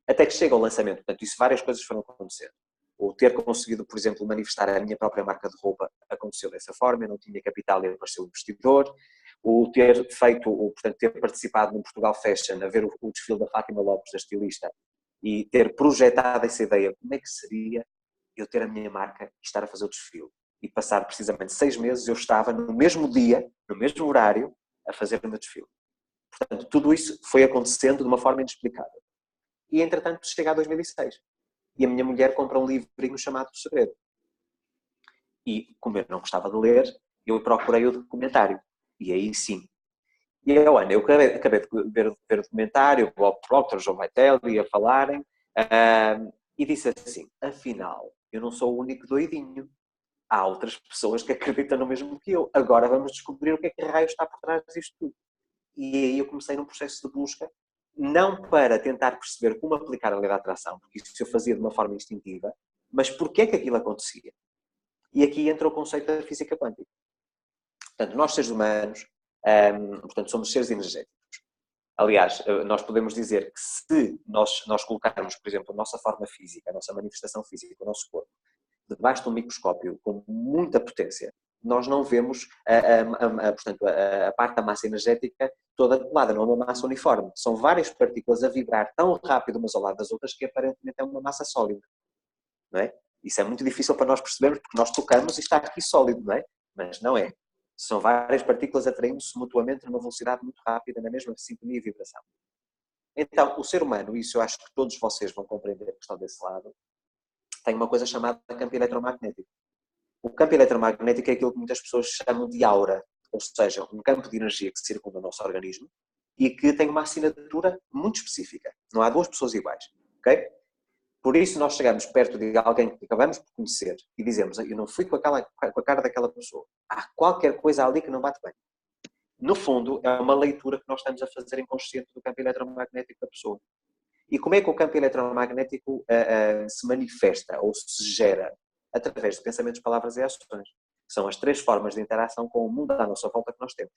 Até que chega o lançamento. Portanto, isso várias coisas foram acontecendo. O ter conseguido, por exemplo, manifestar a minha própria marca de roupa aconteceu dessa forma, eu não tinha capital e apareceu o investidor. O ter feito, portanto, ter participado no Portugal Fashion, a ver o desfile da Fátima Lopes, da estilista, e ter projetado essa ideia, como é que seria eu ter a minha marca e estar a fazer o desfile. E passar precisamente 6 meses, eu estava no mesmo dia, no mesmo horário, a fazer o meu desfile. Portanto, tudo isso foi acontecendo de uma forma inexplicável. E, entretanto, chega a 2006. E a minha mulher compra um livrinho chamado O Segredo. E, como eu não gostava de ler, eu procurei o documentário. E aí sim. E eu, Ana, eu acabei de ver o documentário, o Bob Proctor, o João Vitelli a falarem, e disse assim, afinal, eu não sou o único doidinho. Há outras pessoas que acreditam no mesmo que eu. Agora vamos descobrir o que é que raio está por trás disto tudo. E aí eu comecei num processo de busca, não para tentar perceber como aplicar a lei da atração, porque isso eu fazia de uma forma instintiva, mas porquê é que aquilo acontecia. E aqui entra o conceito da física quântica. Portanto, nós seres humanos, portanto, somos seres energéticos. Aliás, nós podemos dizer que se nós colocarmos, por exemplo, a nossa forma física, a nossa manifestação física, o nosso corpo, debaixo de um microscópio com muita potência, nós não vemos portanto, a parte da massa energética toda colada, não é uma massa uniforme. São várias partículas a vibrar tão rápido umas ao lado das outras que aparentemente é uma massa sólida, não é? Isso é muito difícil para nós percebermos porque nós tocamos e está aqui sólido, não é? Mas não é. São várias partículas atraindo-se mutuamente numa velocidade muito rápida, na mesma sintonia e vibração. Então, o ser humano, isso eu acho que todos vocês vão compreender que estão desse lado, tem uma coisa chamada campo eletromagnético. O campo eletromagnético é aquilo que muitas pessoas chamam de aura, ou seja, um campo de energia que circunda o nosso organismo e que tem uma assinatura muito específica. Não há duas pessoas iguais, ok? Por isso nós chegamos perto de alguém que acabamos por conhecer e dizemos, eu não fui com a cara daquela pessoa. Há qualquer coisa ali que não bate bem. No fundo, é uma leitura que nós estamos a fazer inconsciente do campo eletromagnético da pessoa. E como é que o campo eletromagnético se manifesta ou se gera? Através de pensamentos, palavras e ações. São as três formas de interação com o mundo à nossa volta que nós temos.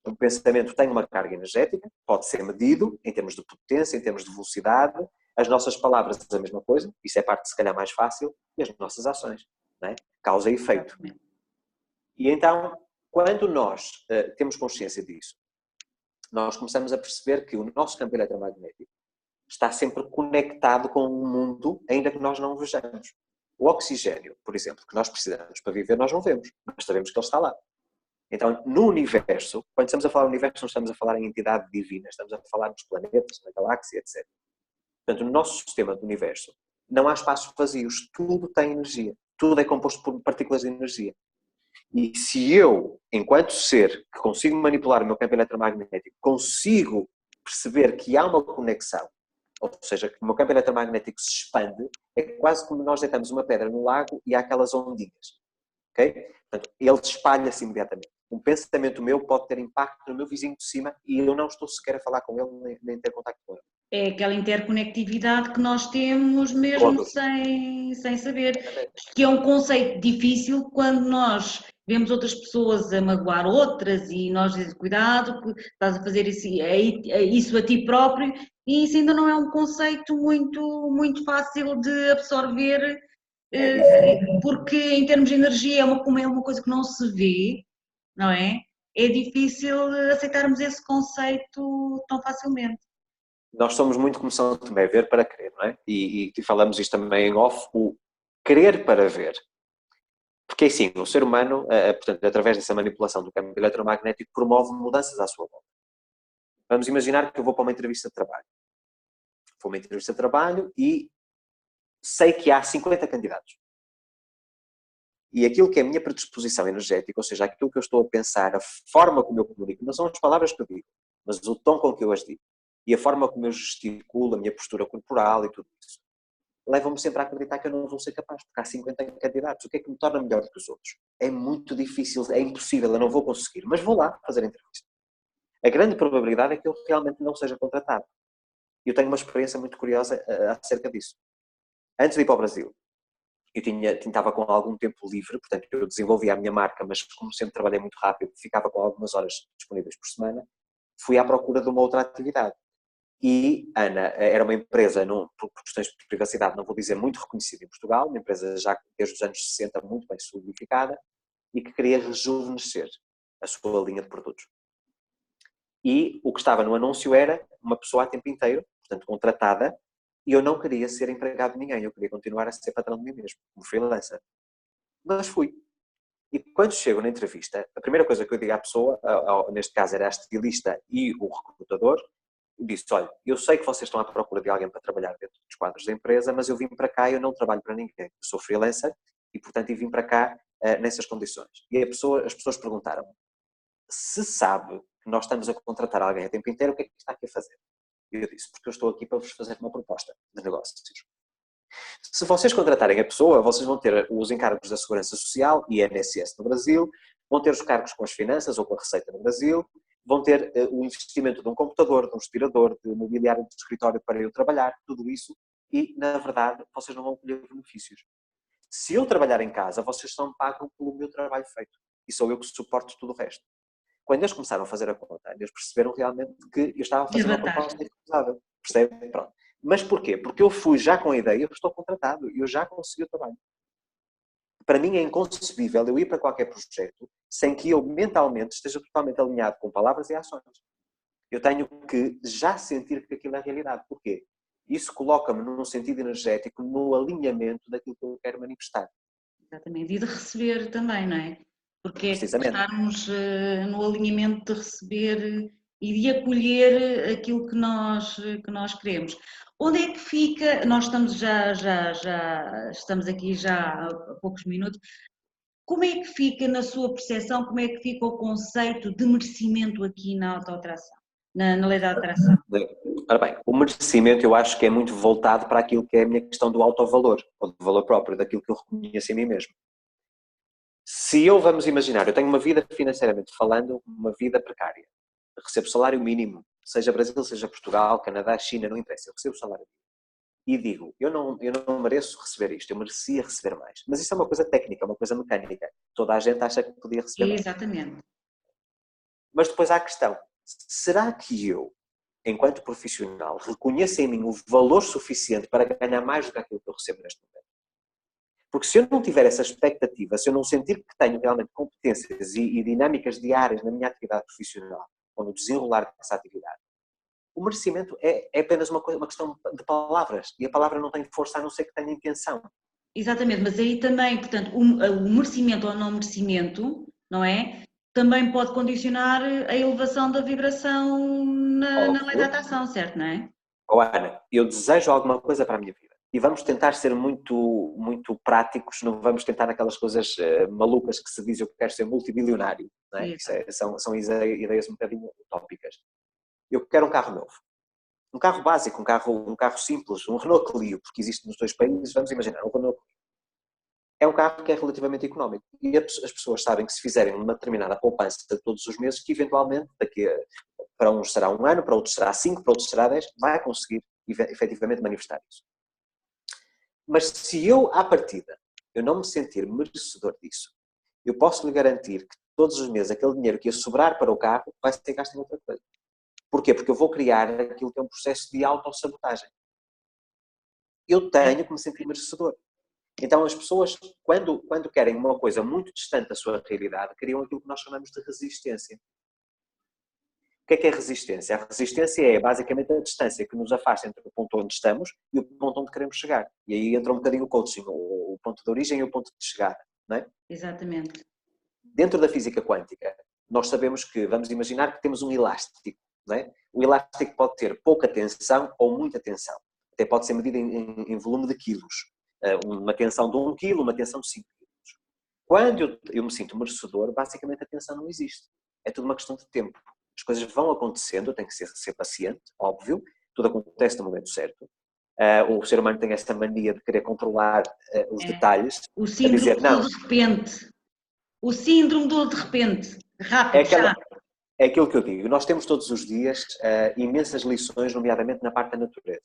O pensamento tem uma carga energética, pode ser medido em termos de potência, em termos de velocidade. As nossas palavras, a mesma coisa, isso é a parte se calhar mais fácil, e as nossas ações, não é? Causa e efeito. E então, quando nós temos consciência disso, nós começamos a perceber que o nosso campo eletromagnético está sempre conectado com o mundo, ainda que nós não o vejamos. O oxigênio, por exemplo, que nós precisamos para viver, nós não vemos, mas sabemos que ele está lá. Então, no universo, quando estamos a falar do universo, não estamos a falar em entidade divina, estamos a falar dos planetas, da galáxia, etc. Portanto, no nosso sistema do universo, não há espaços vazios, tudo tem energia, tudo é composto por partículas de energia. E se eu, enquanto ser que consigo manipular o meu campo eletromagnético, consigo perceber que há uma conexão, ou seja, que o meu campo eletromagnético se expande, é quase como nós deitamos uma pedra no lago e há aquelas ondinhas. Okay? Portanto, ele espalha-se imediatamente. Um pensamento meu pode ter impacto no meu vizinho de cima e eu não estou sequer a falar com ele nem ter contacto com ele. É aquela interconectividade que nós temos mesmo sem saber, que é um conceito difícil quando nós vemos outras pessoas a magoar outras e nós dizemos, cuidado, que estás a fazer isso a ti próprio, e isso ainda não é um conceito muito fácil de absorver, porque em termos de energia como é uma coisa que não se vê, não é? É difícil aceitarmos esse conceito tão facilmente. Nós somos muito como São Tomé, ver para crer, não é? E falamos isto também em off, o crer para ver. Porque assim, o ser humano, portanto, através dessa manipulação do campo eletromagnético, promove mudanças à sua volta. Vamos imaginar que eu vou para uma entrevista de trabalho. Vou a uma entrevista de trabalho e sei que há 50 candidatos. E aquilo que é a minha predisposição energética, ou seja, aquilo que eu estou a pensar, a forma como eu comunico, não são as palavras que eu digo, mas o tom com que eu as digo. E a forma como eu gesticulo, a minha postura corporal e tudo isso, levam-me sempre a acreditar que eu não vou ser capaz, porque há 50 candidatos. O que é que me torna melhor do que os outros? É muito difícil, é impossível, eu não vou conseguir, mas vou lá fazer a entrevista. A grande probabilidade é que eu realmente não seja contratado. E eu tenho uma experiência muito curiosa acerca disso. Antes de ir para o Brasil, eu estava com algum tempo livre, portanto eu desenvolvia a minha marca, mas como sempre trabalhei muito rápido, ficava com algumas horas disponíveis por semana, fui à procura de uma outra atividade. E Ana era uma empresa, por questões de privacidade, não vou dizer muito reconhecida em Portugal, uma empresa já desde os anos 60 muito bem solidificada e que queria rejuvenescer a sua linha de produtos. E o que estava no anúncio era uma pessoa a tempo inteiro, portanto contratada, e eu não queria ser empregado de ninguém, eu queria continuar a ser patrão de mim mesmo, como freelancer. Mas fui. E quando chego na entrevista, a primeira coisa que eu digo à pessoa, neste caso era a estilista e o recrutador, disse, olha, eu sei que vocês estão à procura de alguém para trabalhar dentro dos quadros da empresa, mas eu vim para cá e eu não trabalho para ninguém. Eu sou freelancer e, portanto, eu vim para cá nessas condições. E as pessoas perguntaram se sabe que nós estamos a contratar alguém a tempo inteiro, o que é que está aqui a fazer? E eu disse, porque eu estou aqui para vos fazer uma proposta de negócios. Se vocês contratarem a pessoa, vocês vão ter os encargos da Segurança Social e INSS no Brasil, vão ter os cargos com as finanças ou com a Receita no Brasil, vão ter o investimento de um computador, de um aspirador, de mobiliário de escritório para eu trabalhar, tudo isso, e, na verdade, vocês não vão colher benefícios. Se eu trabalhar em casa, vocês só me pagam pelo meu trabalho feito. E sou eu que suporto tudo o resto. Quando eles começaram a fazer a conta, eles perceberam realmente que eu estava a fazer uma proposta irrecusável. Percebe? Pronto. Mas porquê? Porque eu fui já com a ideia, eu estou contratado, eu já consegui o trabalho. Para mim é inconcebível eu ir para qualquer projeto sem que eu mentalmente esteja totalmente alinhado com palavras e ações. Eu tenho que já sentir que aquilo é realidade. Porquê? Isso coloca-me num sentido energético, no alinhamento daquilo que eu quero manifestar. Exatamente. E de receber também, não é? Porque é Precisamente. estarmos no alinhamento de receber e de acolher aquilo que nós queremos. Onde é que fica, nós estamos já estamos aqui já há poucos minutos, como é que fica na sua percepção, como é que fica o conceito de merecimento aqui na autoatração, na lei da atração? Ora bem, o merecimento eu acho que é muito voltado para aquilo que é a minha questão do autovalor, ou do valor próprio, daquilo que eu reconheço em mim mesmo. Se eu, vamos imaginar, eu tenho uma vida financeiramente falando, uma vida precária, recebo salário mínimo, seja Brasil, seja Portugal, Canadá, China, não interessa, eu recebo salário mínimo. E digo, eu não mereço receber isto, eu merecia receber mais. Mas isso é uma coisa técnica, uma coisa mecânica. Toda a gente acha que podia receber mais. Exatamente. Mas depois há a questão, será que eu, enquanto profissional, reconheço em mim o valor suficiente para ganhar mais do que aquilo que eu recebo neste momento? Porque se eu não tiver essa expectativa, se eu não sentir que tenho realmente competências e dinâmicas diárias na minha atividade profissional, ou no desenrolar dessa atividade, o merecimento é apenas uma questão de palavras. E a palavra não tem força a não ser que tenha intenção. Exatamente, mas aí também, portanto, o merecimento ou não merecimento, não é? Também pode condicionar a elevação da vibração na lei da Óbvio. atração, certo, não é? Oh, Ana, eu desejo alguma coisa para a minha vida. E vamos tentar ser muito práticos, não vamos tentar aquelas coisas malucas que se diz eu quero ser multimilionário. Não é? Exato. São ideias um bocadinho utópicas. Eu quero um carro novo. Um carro básico, um carro simples, um Renault Clio, porque existe nos dois países, vamos imaginar, um Renault Clio. É um carro que é relativamente económico. E as pessoas sabem que se fizerem uma determinada poupança de todos os meses, que eventualmente, para uns será um ano, para outros será 5, para outros será 10, vai conseguir efetivamente manifestar isso. Mas se eu, à partida, eu não me sentir merecedor disso, eu posso lhe garantir que todos os meses aquele dinheiro que ia sobrar para o carro vai ser gasto em outra coisa. Porquê? Porque eu vou criar aquilo que é um processo de autossabotagem. Eu tenho que me sentir merecedor. Então as pessoas, quando querem uma coisa muito distante da sua realidade, criam aquilo que nós chamamos de resistência. O que é resistência? A resistência é basicamente a distância que nos afasta entre o ponto onde estamos e o ponto onde queremos chegar. E aí entra um bocadinho o coaching, o ponto de origem e o ponto de chegada, não é? Exatamente. Dentro da física quântica, nós sabemos que, vamos imaginar que temos um elástico, não é? O elástico pode ter pouca tensão ou muita tensão. Até pode ser medido em volume de quilos. Uma tensão de 1 quilo, uma tensão de 5 quilos. Quando eu me sinto merecedor, basicamente a tensão não existe. É tudo uma questão de tempo. As coisas vão acontecendo, eu tenho que ser paciente, óbvio, tudo acontece no momento certo. O ser humano tem esta mania de querer controlar os detalhes, O a síndrome dizer, não, do de repente. O síndrome do de repente. é, Rápido, aquela, já. é aquilo que eu digo. Nós temos todos os dias imensas lições, nomeadamente na parte da natureza.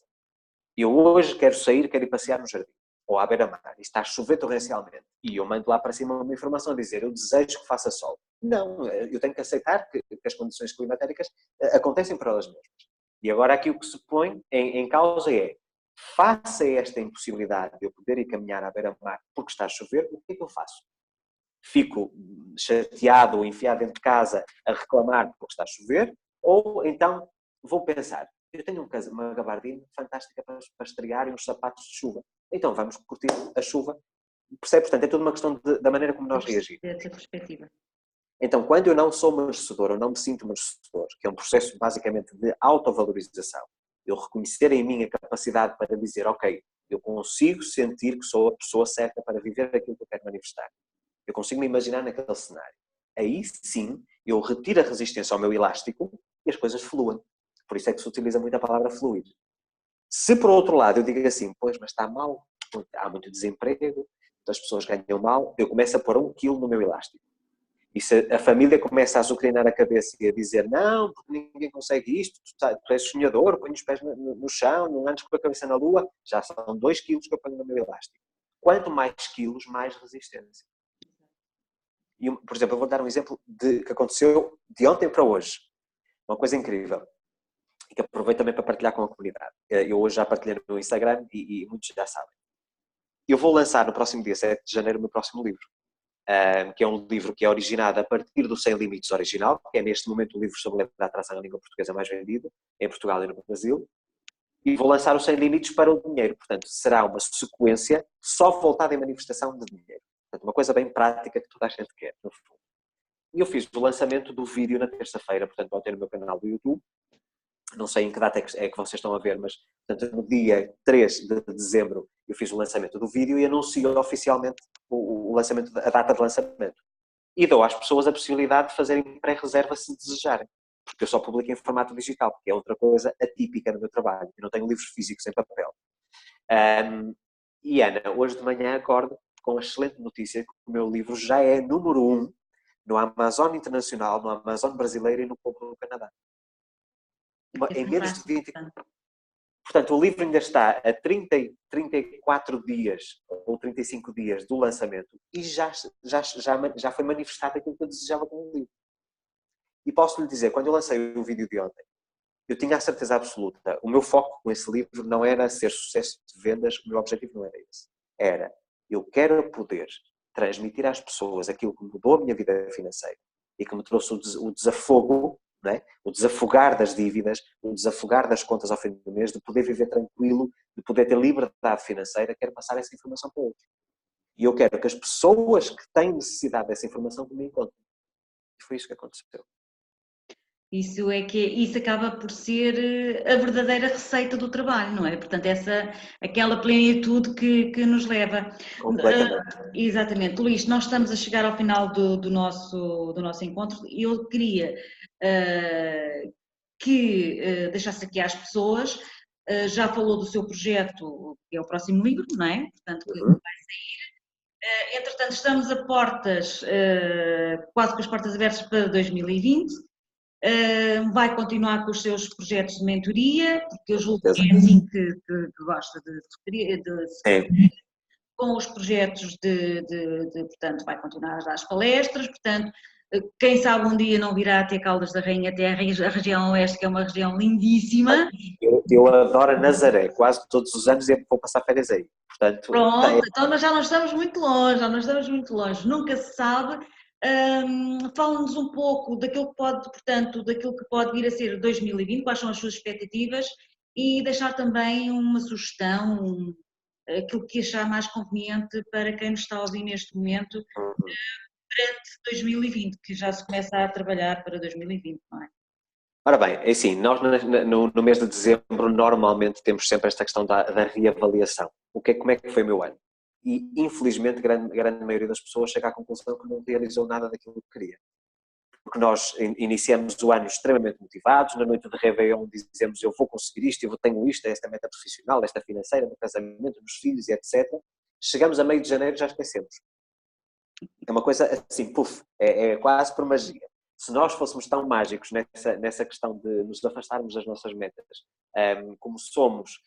Eu hoje quero sair, quero ir passear no jardim, ou à beira-mar, e está a chover torrencialmente, e eu mando lá para cima uma informação a dizer, eu desejo que faça sol. Não, eu tenho que aceitar que as condições climatéricas acontecem por elas mesmas. E agora aqui o que se põe em causa é, face a esta impossibilidade de eu poder ir caminhar à beira-mar porque está a chover, o que é que eu faço? Fico chateado ou enfiado dentro de casa a reclamar porque está a chover, ou então vou pensar, eu tenho uma gabardina fantástica para estrear e uns sapatos de chuva. Então vamos curtir a chuva. Percebe? Portanto, é tudo uma questão da maneira como nós reagimos. Da perspectiva. Então, quando eu não sou merecedor, eu não me sinto merecedor, que é um processo basicamente de autovalorização, eu reconhecer em mim a capacidade para dizer, ok, eu consigo sentir que sou a pessoa certa para viver aquilo que eu quero manifestar. Eu consigo me imaginar naquele cenário. Aí sim, eu retiro a resistência ao meu elástico e as coisas fluem. Por isso é que se utiliza muito a palavra fluir. Se por outro lado eu digo assim, pois, mas está mal, há muito desemprego, as pessoas ganham mal, eu começo a pôr 1 quilo no meu elástico. E se a família começa a azucrinar a cabeça e a dizer, não, porque ninguém consegue isto, tu és sonhador, põe os pés no chão, não andes com a cabeça na lua, já são 2 quilos que eu ponho no meu elástico. Quanto mais quilos, mais resistência. E, por exemplo, eu vou dar um exemplo que aconteceu de ontem para hoje. Uma coisa incrível. E que aproveito também para partilhar com a comunidade. Eu hoje já partilhei no Instagram e muitos já sabem. eu vou lançar no próximo dia 7 de janeiro o meu próximo livro, que é um livro que é originado a partir do Sem Limites original, que é neste momento o livro sobre a atração à língua portuguesa mais vendido, em Portugal e no Brasil. E vou lançar o Sem Limites para o dinheiro. Portanto, será uma sequência só voltada em manifestação de dinheiro. Portanto, uma coisa bem prática que toda a gente quer, no fundo. E eu fiz o lançamento do vídeo na terça-feira, portanto, vão ter no meu canal do YouTube. Não sei em que data é que vocês estão a ver, mas portanto, no dia 3 de dezembro eu fiz o lançamento do vídeo e anuncio oficialmente o lançamento, a data de lançamento. E dou às pessoas a possibilidade de fazerem pré-reserva se desejarem. Porque eu só publico em formato digital, porque é outra coisa atípica no meu trabalho. Eu não tenho livros físicos em papel. E Ana, hoje de manhã acordo com a excelente notícia que o meu livro já é número 1 no Amazon Internacional, no Amazon Brasileiro e no Kobo do Canadá. Em menos de 20... Portanto, o livro ainda está a 34 dias ou 35 dias do lançamento e já foi manifestado aquilo que eu desejava com o livro. E posso lhe dizer, quando eu lancei o vídeo de ontem, eu tinha a certeza absoluta, o meu foco com esse livro não era ser sucesso de vendas, o meu objetivo não era esse. Era, eu quero poder transmitir às pessoas aquilo que mudou a minha vida financeira e que me trouxe o desafogo, não é? O desafogar das dívidas, o desafogar das contas ao fim do mês, de poder viver tranquilo, de poder ter liberdade financeira, quero passar essa informação para outros. E eu quero que as pessoas que têm necessidade dessa informação me encontrem. E foi isso que aconteceu. Isso acaba por ser a verdadeira receita do trabalho, não é? Portanto, aquela plenitude que nos leva. Completamente. Exatamente. Luís, nós estamos a chegar ao final do nosso encontro e eu queria que deixasse aqui às pessoas, já falou do seu projeto, que é o próximo livro, não é? Portanto, que vai sair. Entretanto, estamos a portas, quase com as portas abertas para 2020. Vai continuar com os seus projetos de mentoria, porque eu julgo que é assim que gosta de com os projetos portanto, vai continuar a dar as palestras, portanto, quem sabe um dia não virá até Caldas da Rainha, até a região oeste, que é uma região lindíssima. Eu adoro a Nazaré, quase todos os anos vou passar férias aí. Portanto, pronto, então nós já não estamos muito longe, nunca se sabe. Fala-nos um pouco daquilo que pode vir a ser 2020, quais são as suas expectativas e deixar também uma sugestão, aquilo que achar mais conveniente para quem nos está a ouvir neste momento durante 2020, que já se começa a trabalhar para 2020, não é? Ora bem, é assim, nós no mês de dezembro normalmente temos sempre esta questão da reavaliação. Como é que foi o meu ano? E infelizmente grande maioria das pessoas chega à conclusão que não realizou nada daquilo que queria. Porque nós iniciamos o ano extremamente motivados, na noite de Réveillon dizemos eu vou conseguir isto, eu tenho isto, esta meta profissional, esta financeira, no casamento, nos filhos e etc. Chegamos a meio de janeiro e já esquecemos. É uma coisa assim, é quase por magia. Se nós fôssemos tão mágicos nessa questão de nos afastarmos das nossas metas, como somos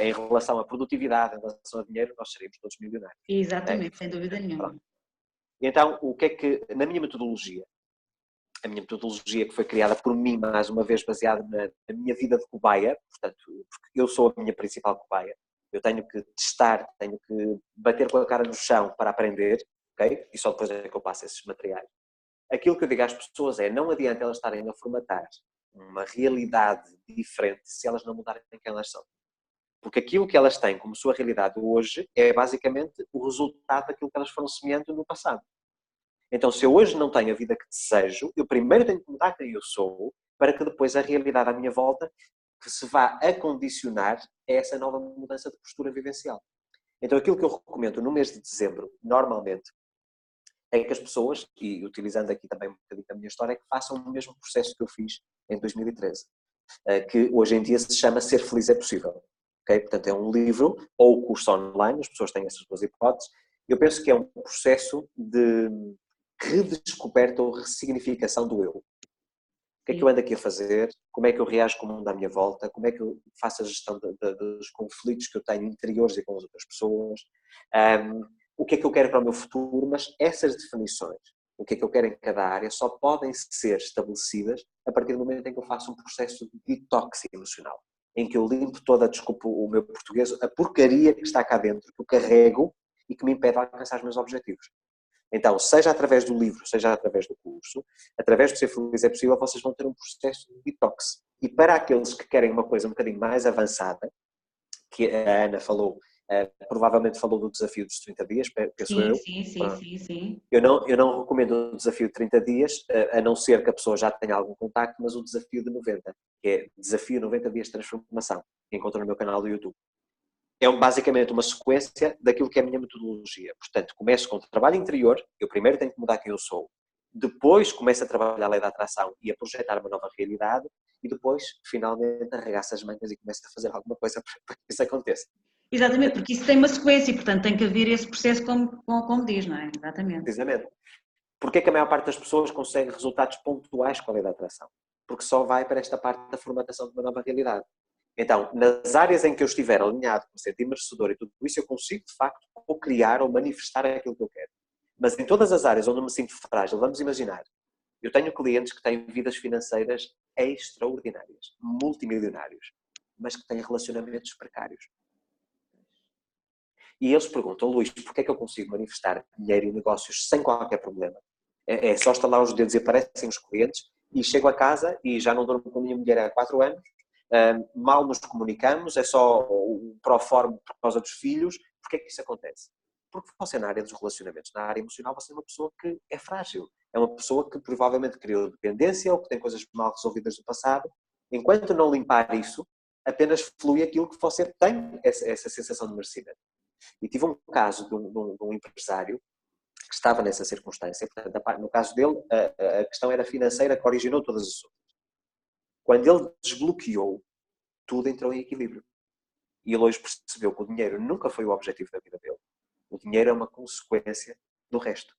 em relação à produtividade, em relação ao dinheiro, nós seríamos todos milionários. Exatamente, sem dúvida nenhuma. Pronto. E então, o que é que, na minha metodologia, que foi criada por mim, mais uma vez, baseada na minha vida de cobaia, portanto, porque eu sou a minha principal cobaia, eu tenho que testar, tenho que bater com a cara no chão para aprender, ok? E só depois é que eu passo esses materiais. Aquilo que eu digo às pessoas é, não adianta elas estarem a formatar uma realidade diferente se elas não mudarem quem elas são. Porque aquilo que elas têm como sua realidade hoje é basicamente o resultado daquilo que elas foram semeando no passado. Então, se eu hoje não tenho a vida que desejo, eu primeiro tenho que mudar quem eu sou, para que depois a realidade à minha volta que se vá acondicionar a essa nova mudança de postura vivencial. Então, aquilo que eu recomendo no mês de dezembro, normalmente, é que as pessoas, e utilizando aqui também um bocadinho a minha história, que façam o mesmo processo que eu fiz em 2013, que hoje em dia se chama Ser Feliz é Possível. Okay? Portanto, é um livro ou curso online, as pessoas têm essas duas hipóteses. Eu penso que é um processo de redescoberta ou ressignificação do eu. O que é que eu ando aqui a fazer? Como é que eu reajo com o mundo à minha volta? Como é que eu faço a gestão dos conflitos que eu tenho interiores e com as outras pessoas? O que é que eu quero para o meu futuro? Mas essas definições, o que é que eu quero em cada área, só podem ser estabelecidas a partir do momento em que eu faço um processo de detox emocional, em que eu limpo toda, desculpa o meu português, a porcaria que está cá dentro, que eu carrego e que me impede de alcançar os meus objetivos. Então, seja através do livro, seja através do curso, através do Ser Feliz é Possível, vocês vão ter um processo de detox. E para aqueles que querem uma coisa um bocadinho mais avançada, que a Ana falou, provavelmente falou do desafio dos 30 dias, penso Sim, eu. sim, sim, sim, sim. Eu não recomendo o desafio de 30 dias, a não ser que a pessoa já tenha algum contacto, mas o desafio de 90, que é Desafio 90 Dias de Transformação, que encontro no meu canal do YouTube. É basicamente uma sequência daquilo que é a minha metodologia. Portanto, começo com o trabalho interior, eu primeiro tenho que mudar quem eu sou, depois começo a trabalhar a lei da atração e a projetar uma nova realidade, e depois, finalmente, arregaço as mangas e começo a fazer alguma coisa para que isso aconteça. Exatamente, porque isso tem uma sequência e, portanto, tem que haver esse processo como diz, não é? Exatamente. Precisamente. Porquê é que a maior parte das pessoas consegue resultados pontuais com a lei da atração? Porque só vai para esta parte da formatação de uma nova realidade. Então, nas áreas em que eu estiver alinhado, com ser merecedor e tudo isso, eu consigo, de facto, ou criar ou manifestar aquilo que eu quero. Mas em todas as áreas onde eu me sinto frágil, vamos imaginar, eu tenho clientes que têm vidas financeiras extraordinárias, multimilionários, mas que têm relacionamentos precários. E eles perguntam, Luís, porquê é que eu consigo manifestar dinheiro e negócios sem qualquer problema? É só estalar os dedos e aparecem os clientes e chego a casa e já não durmo com a minha mulher há 4 anos, mal nos comunicamos, é só o proforme por causa dos filhos. Porquê é que isso acontece? Porque você na área dos relacionamentos, na área emocional, você é uma pessoa que é frágil. É uma pessoa que provavelmente criou dependência ou que tem coisas mal resolvidas do passado. Enquanto não limpar isso, apenas flui aquilo que você tem, essa sensação de merecimento. E tive um caso de um empresário que estava nessa circunstância. Portanto, no caso dele, a questão era financeira que originou todas as outras. Quando ele desbloqueou, tudo entrou em equilíbrio. E ele hoje percebeu que o dinheiro nunca foi o objetivo da vida dele. O dinheiro é uma consequência do resto.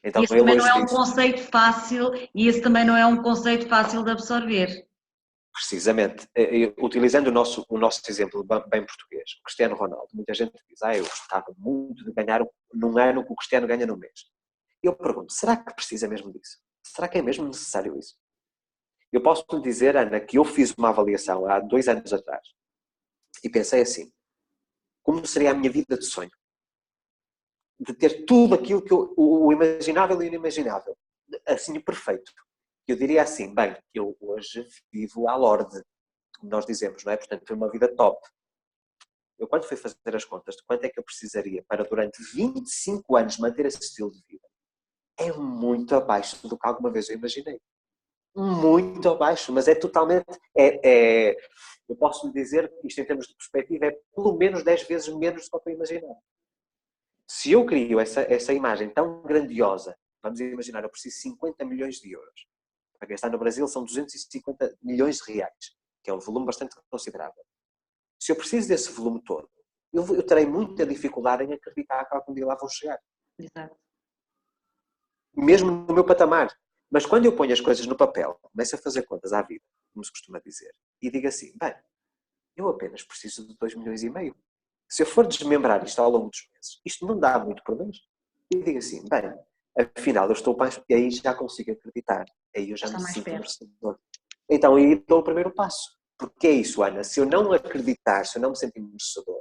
E Então esse ele também não hoje é um diz, conceito fácil, e esse também não é um conceito fácil de absorver. precisamente, utilizando o nosso exemplo bem português, o Cristiano Ronaldo, muita gente diz, eu gostava muito de ganhar num ano o que o Cristiano ganha num mês. Eu pergunto, será que precisa mesmo disso? Será que é mesmo necessário isso? Eu posso lhe dizer, Ana, que eu fiz uma avaliação há 2 anos atrás e pensei assim, como seria a minha vida de sonho? De ter tudo aquilo que o imaginável e o inimaginável, assim, perfeito. Eu diria assim, bem, eu hoje vivo à lorde, como nós dizemos, não é? Portanto, ter uma vida top. Eu quando fui fazer as contas de quanto é que eu precisaria para durante 25 anos manter esse estilo de vida, é muito abaixo do que alguma vez eu imaginei. Muito abaixo, mas é totalmente, eu posso lhe dizer, isto em termos de perspectiva, é pelo menos 10 vezes menos do que eu imaginava. Se eu crio essa imagem tão grandiosa, vamos imaginar, eu preciso de 50 milhões de euros. Para quem está no Brasil são 250 milhões de reais, que é um volume bastante considerável. Se eu preciso desse volume todo, eu terei muita dificuldade em acreditar que algum dia lá vou chegar. Exato. Mesmo no meu patamar. Mas quando eu ponho as coisas no papel, começo a fazer contas à vida, como se costuma dizer, e digo assim, bem, eu apenas preciso de 2,5 milhões. Se eu for desmembrar isto ao longo dos meses, isto não dá muito por mês. E digo assim, bem, afinal eu estou mais... E aí já consigo acreditar. Aí eu Já já está me mais sinto perto. merecedor. Então aí dou o primeiro passo. Porque é isso, Ana, se eu não acreditar, se eu não me sentir merecedor,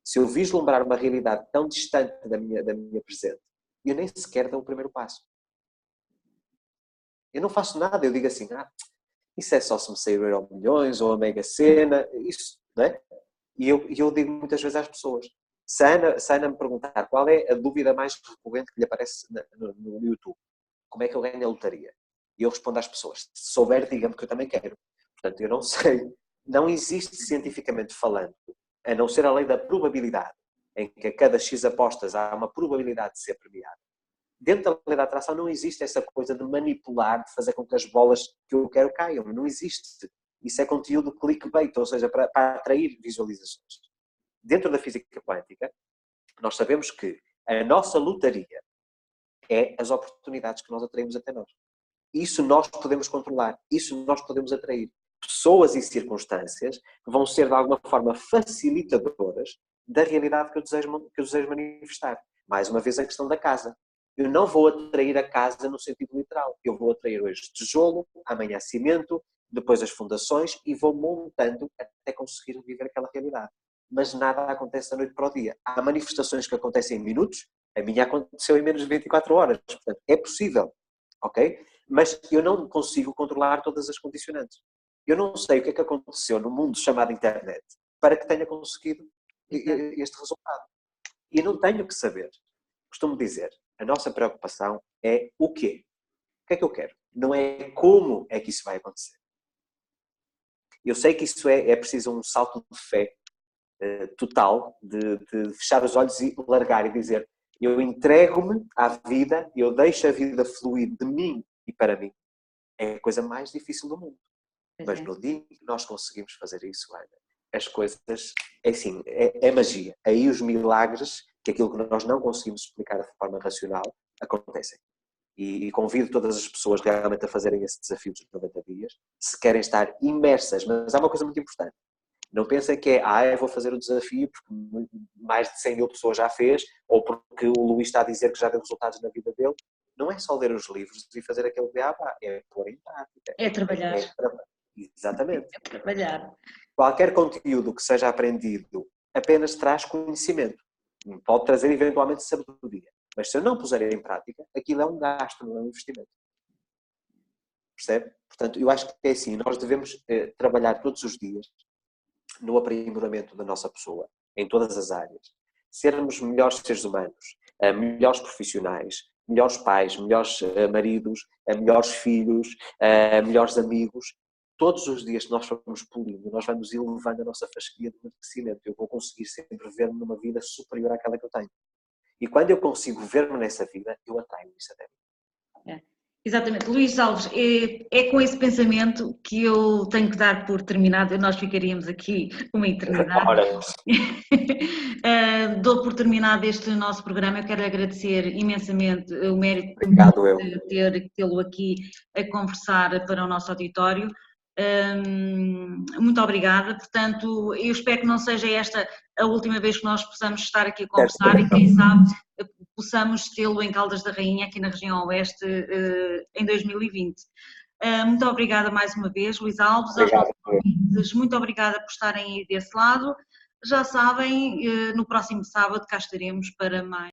se eu vislumbrar uma realidade tão distante da minha presente, eu nem sequer dou o primeiro passo. Eu não faço nada, eu digo assim, isso é só se me sair o Euromilhões ou a Mega Sena, isso, não é? E eu digo muitas vezes às pessoas, se a Ana me perguntar qual é a dúvida mais recorrente que lhe aparece no YouTube, como é que eu ganho a lotaria? E eu respondo às pessoas, se souber, diga-me que eu também quero. Portanto, eu não sei, não existe cientificamente falando, a não ser a lei da probabilidade, em que a cada X apostas há uma probabilidade de ser premiado. Dentro da lei da atração não existe essa coisa de manipular, de fazer com que as bolas que eu quero caiam. Não existe. Isso é conteúdo clickbait, ou seja, para atrair visualizações. Dentro da física quântica, nós sabemos que a nossa lotaria é as oportunidades que nós atraímos até nós. Isso nós podemos controlar, isso nós podemos atrair. Pessoas e circunstâncias que vão ser de alguma forma facilitadoras da realidade que eu desejo manifestar. Mais uma vez a questão da casa. Eu não vou atrair a casa no sentido literal. Eu vou atrair hoje tijolo, amanhã cimento, depois as fundações e vou montando até conseguir viver aquela realidade. mas nada acontece da noite para o dia. Há manifestações que acontecem em minutos, a minha aconteceu em menos de 24 horas, portanto, é possível, ok? Mas eu não consigo controlar todas as condicionantes. Eu não sei o que é que aconteceu no mundo chamado internet para que tenha conseguido este resultado. E não tenho que saber. Costumo dizer, a nossa preocupação é o quê? O que é que eu quero? Não é como é que isso vai acontecer. Eu sei que isso é preciso um salto de fé total, de fechar os olhos e largar e dizer, eu entrego-me à vida, eu deixo a vida fluir de mim e para mim. É a coisa mais difícil do mundo. Mas no dia em que nós conseguimos fazer isso, Ana, as coisas, é assim, é magia. Aí os milagres, que aquilo que nós não conseguimos explicar de forma racional, acontecem. E convido todas as pessoas realmente a fazerem esse desafio dos 90 dias, se querem estar imersas. Mas há uma coisa muito importante. Não pensem que eu vou fazer o desafio porque mais de 100 mil pessoas já fez, ou porque o Luís está a dizer que já deu resultados na vida dele. Não é só ler os livros e fazer aquele beabá, é pôr em prática. É trabalhar. Exatamente. É trabalhar. Qualquer conteúdo que seja aprendido apenas traz conhecimento. Pode trazer eventualmente sabedoria. Mas se eu não puser em prática, aquilo é um gasto, não é um investimento. Percebe? Portanto, eu acho que é assim, nós devemos trabalhar todos os dias no aprimoramento da nossa pessoa, em todas as áreas. Sermos melhores seres humanos, melhores profissionais, melhores pais, melhores maridos, melhores filhos, melhores amigos. Todos os dias que nós vamos polindo, nós vamos elevando a nossa fasquia de merecimento. Eu vou conseguir sempre ver-me numa vida superior àquela que eu tenho. E quando eu consigo ver-me nessa vida, eu atraio isso até mim. Exatamente. Luís Alves, é com esse pensamento que eu tenho que dar por terminado, nós ficaríamos aqui uma eternidade. Dou por terminado este nosso programa. Eu quero agradecer imensamente o mérito de tê-lo aqui a conversar para o nosso auditório. Muito obrigada. Portanto, eu espero que não seja esta a última vez que nós possamos estar aqui a conversar e quem sabe possamos tê-lo em Caldas da Rainha, aqui na região oeste, em 2020. Muito obrigada mais uma vez, Luís Alves. Muito obrigada por estarem aí desse lado. Já sabem, no próximo sábado cá estaremos para mais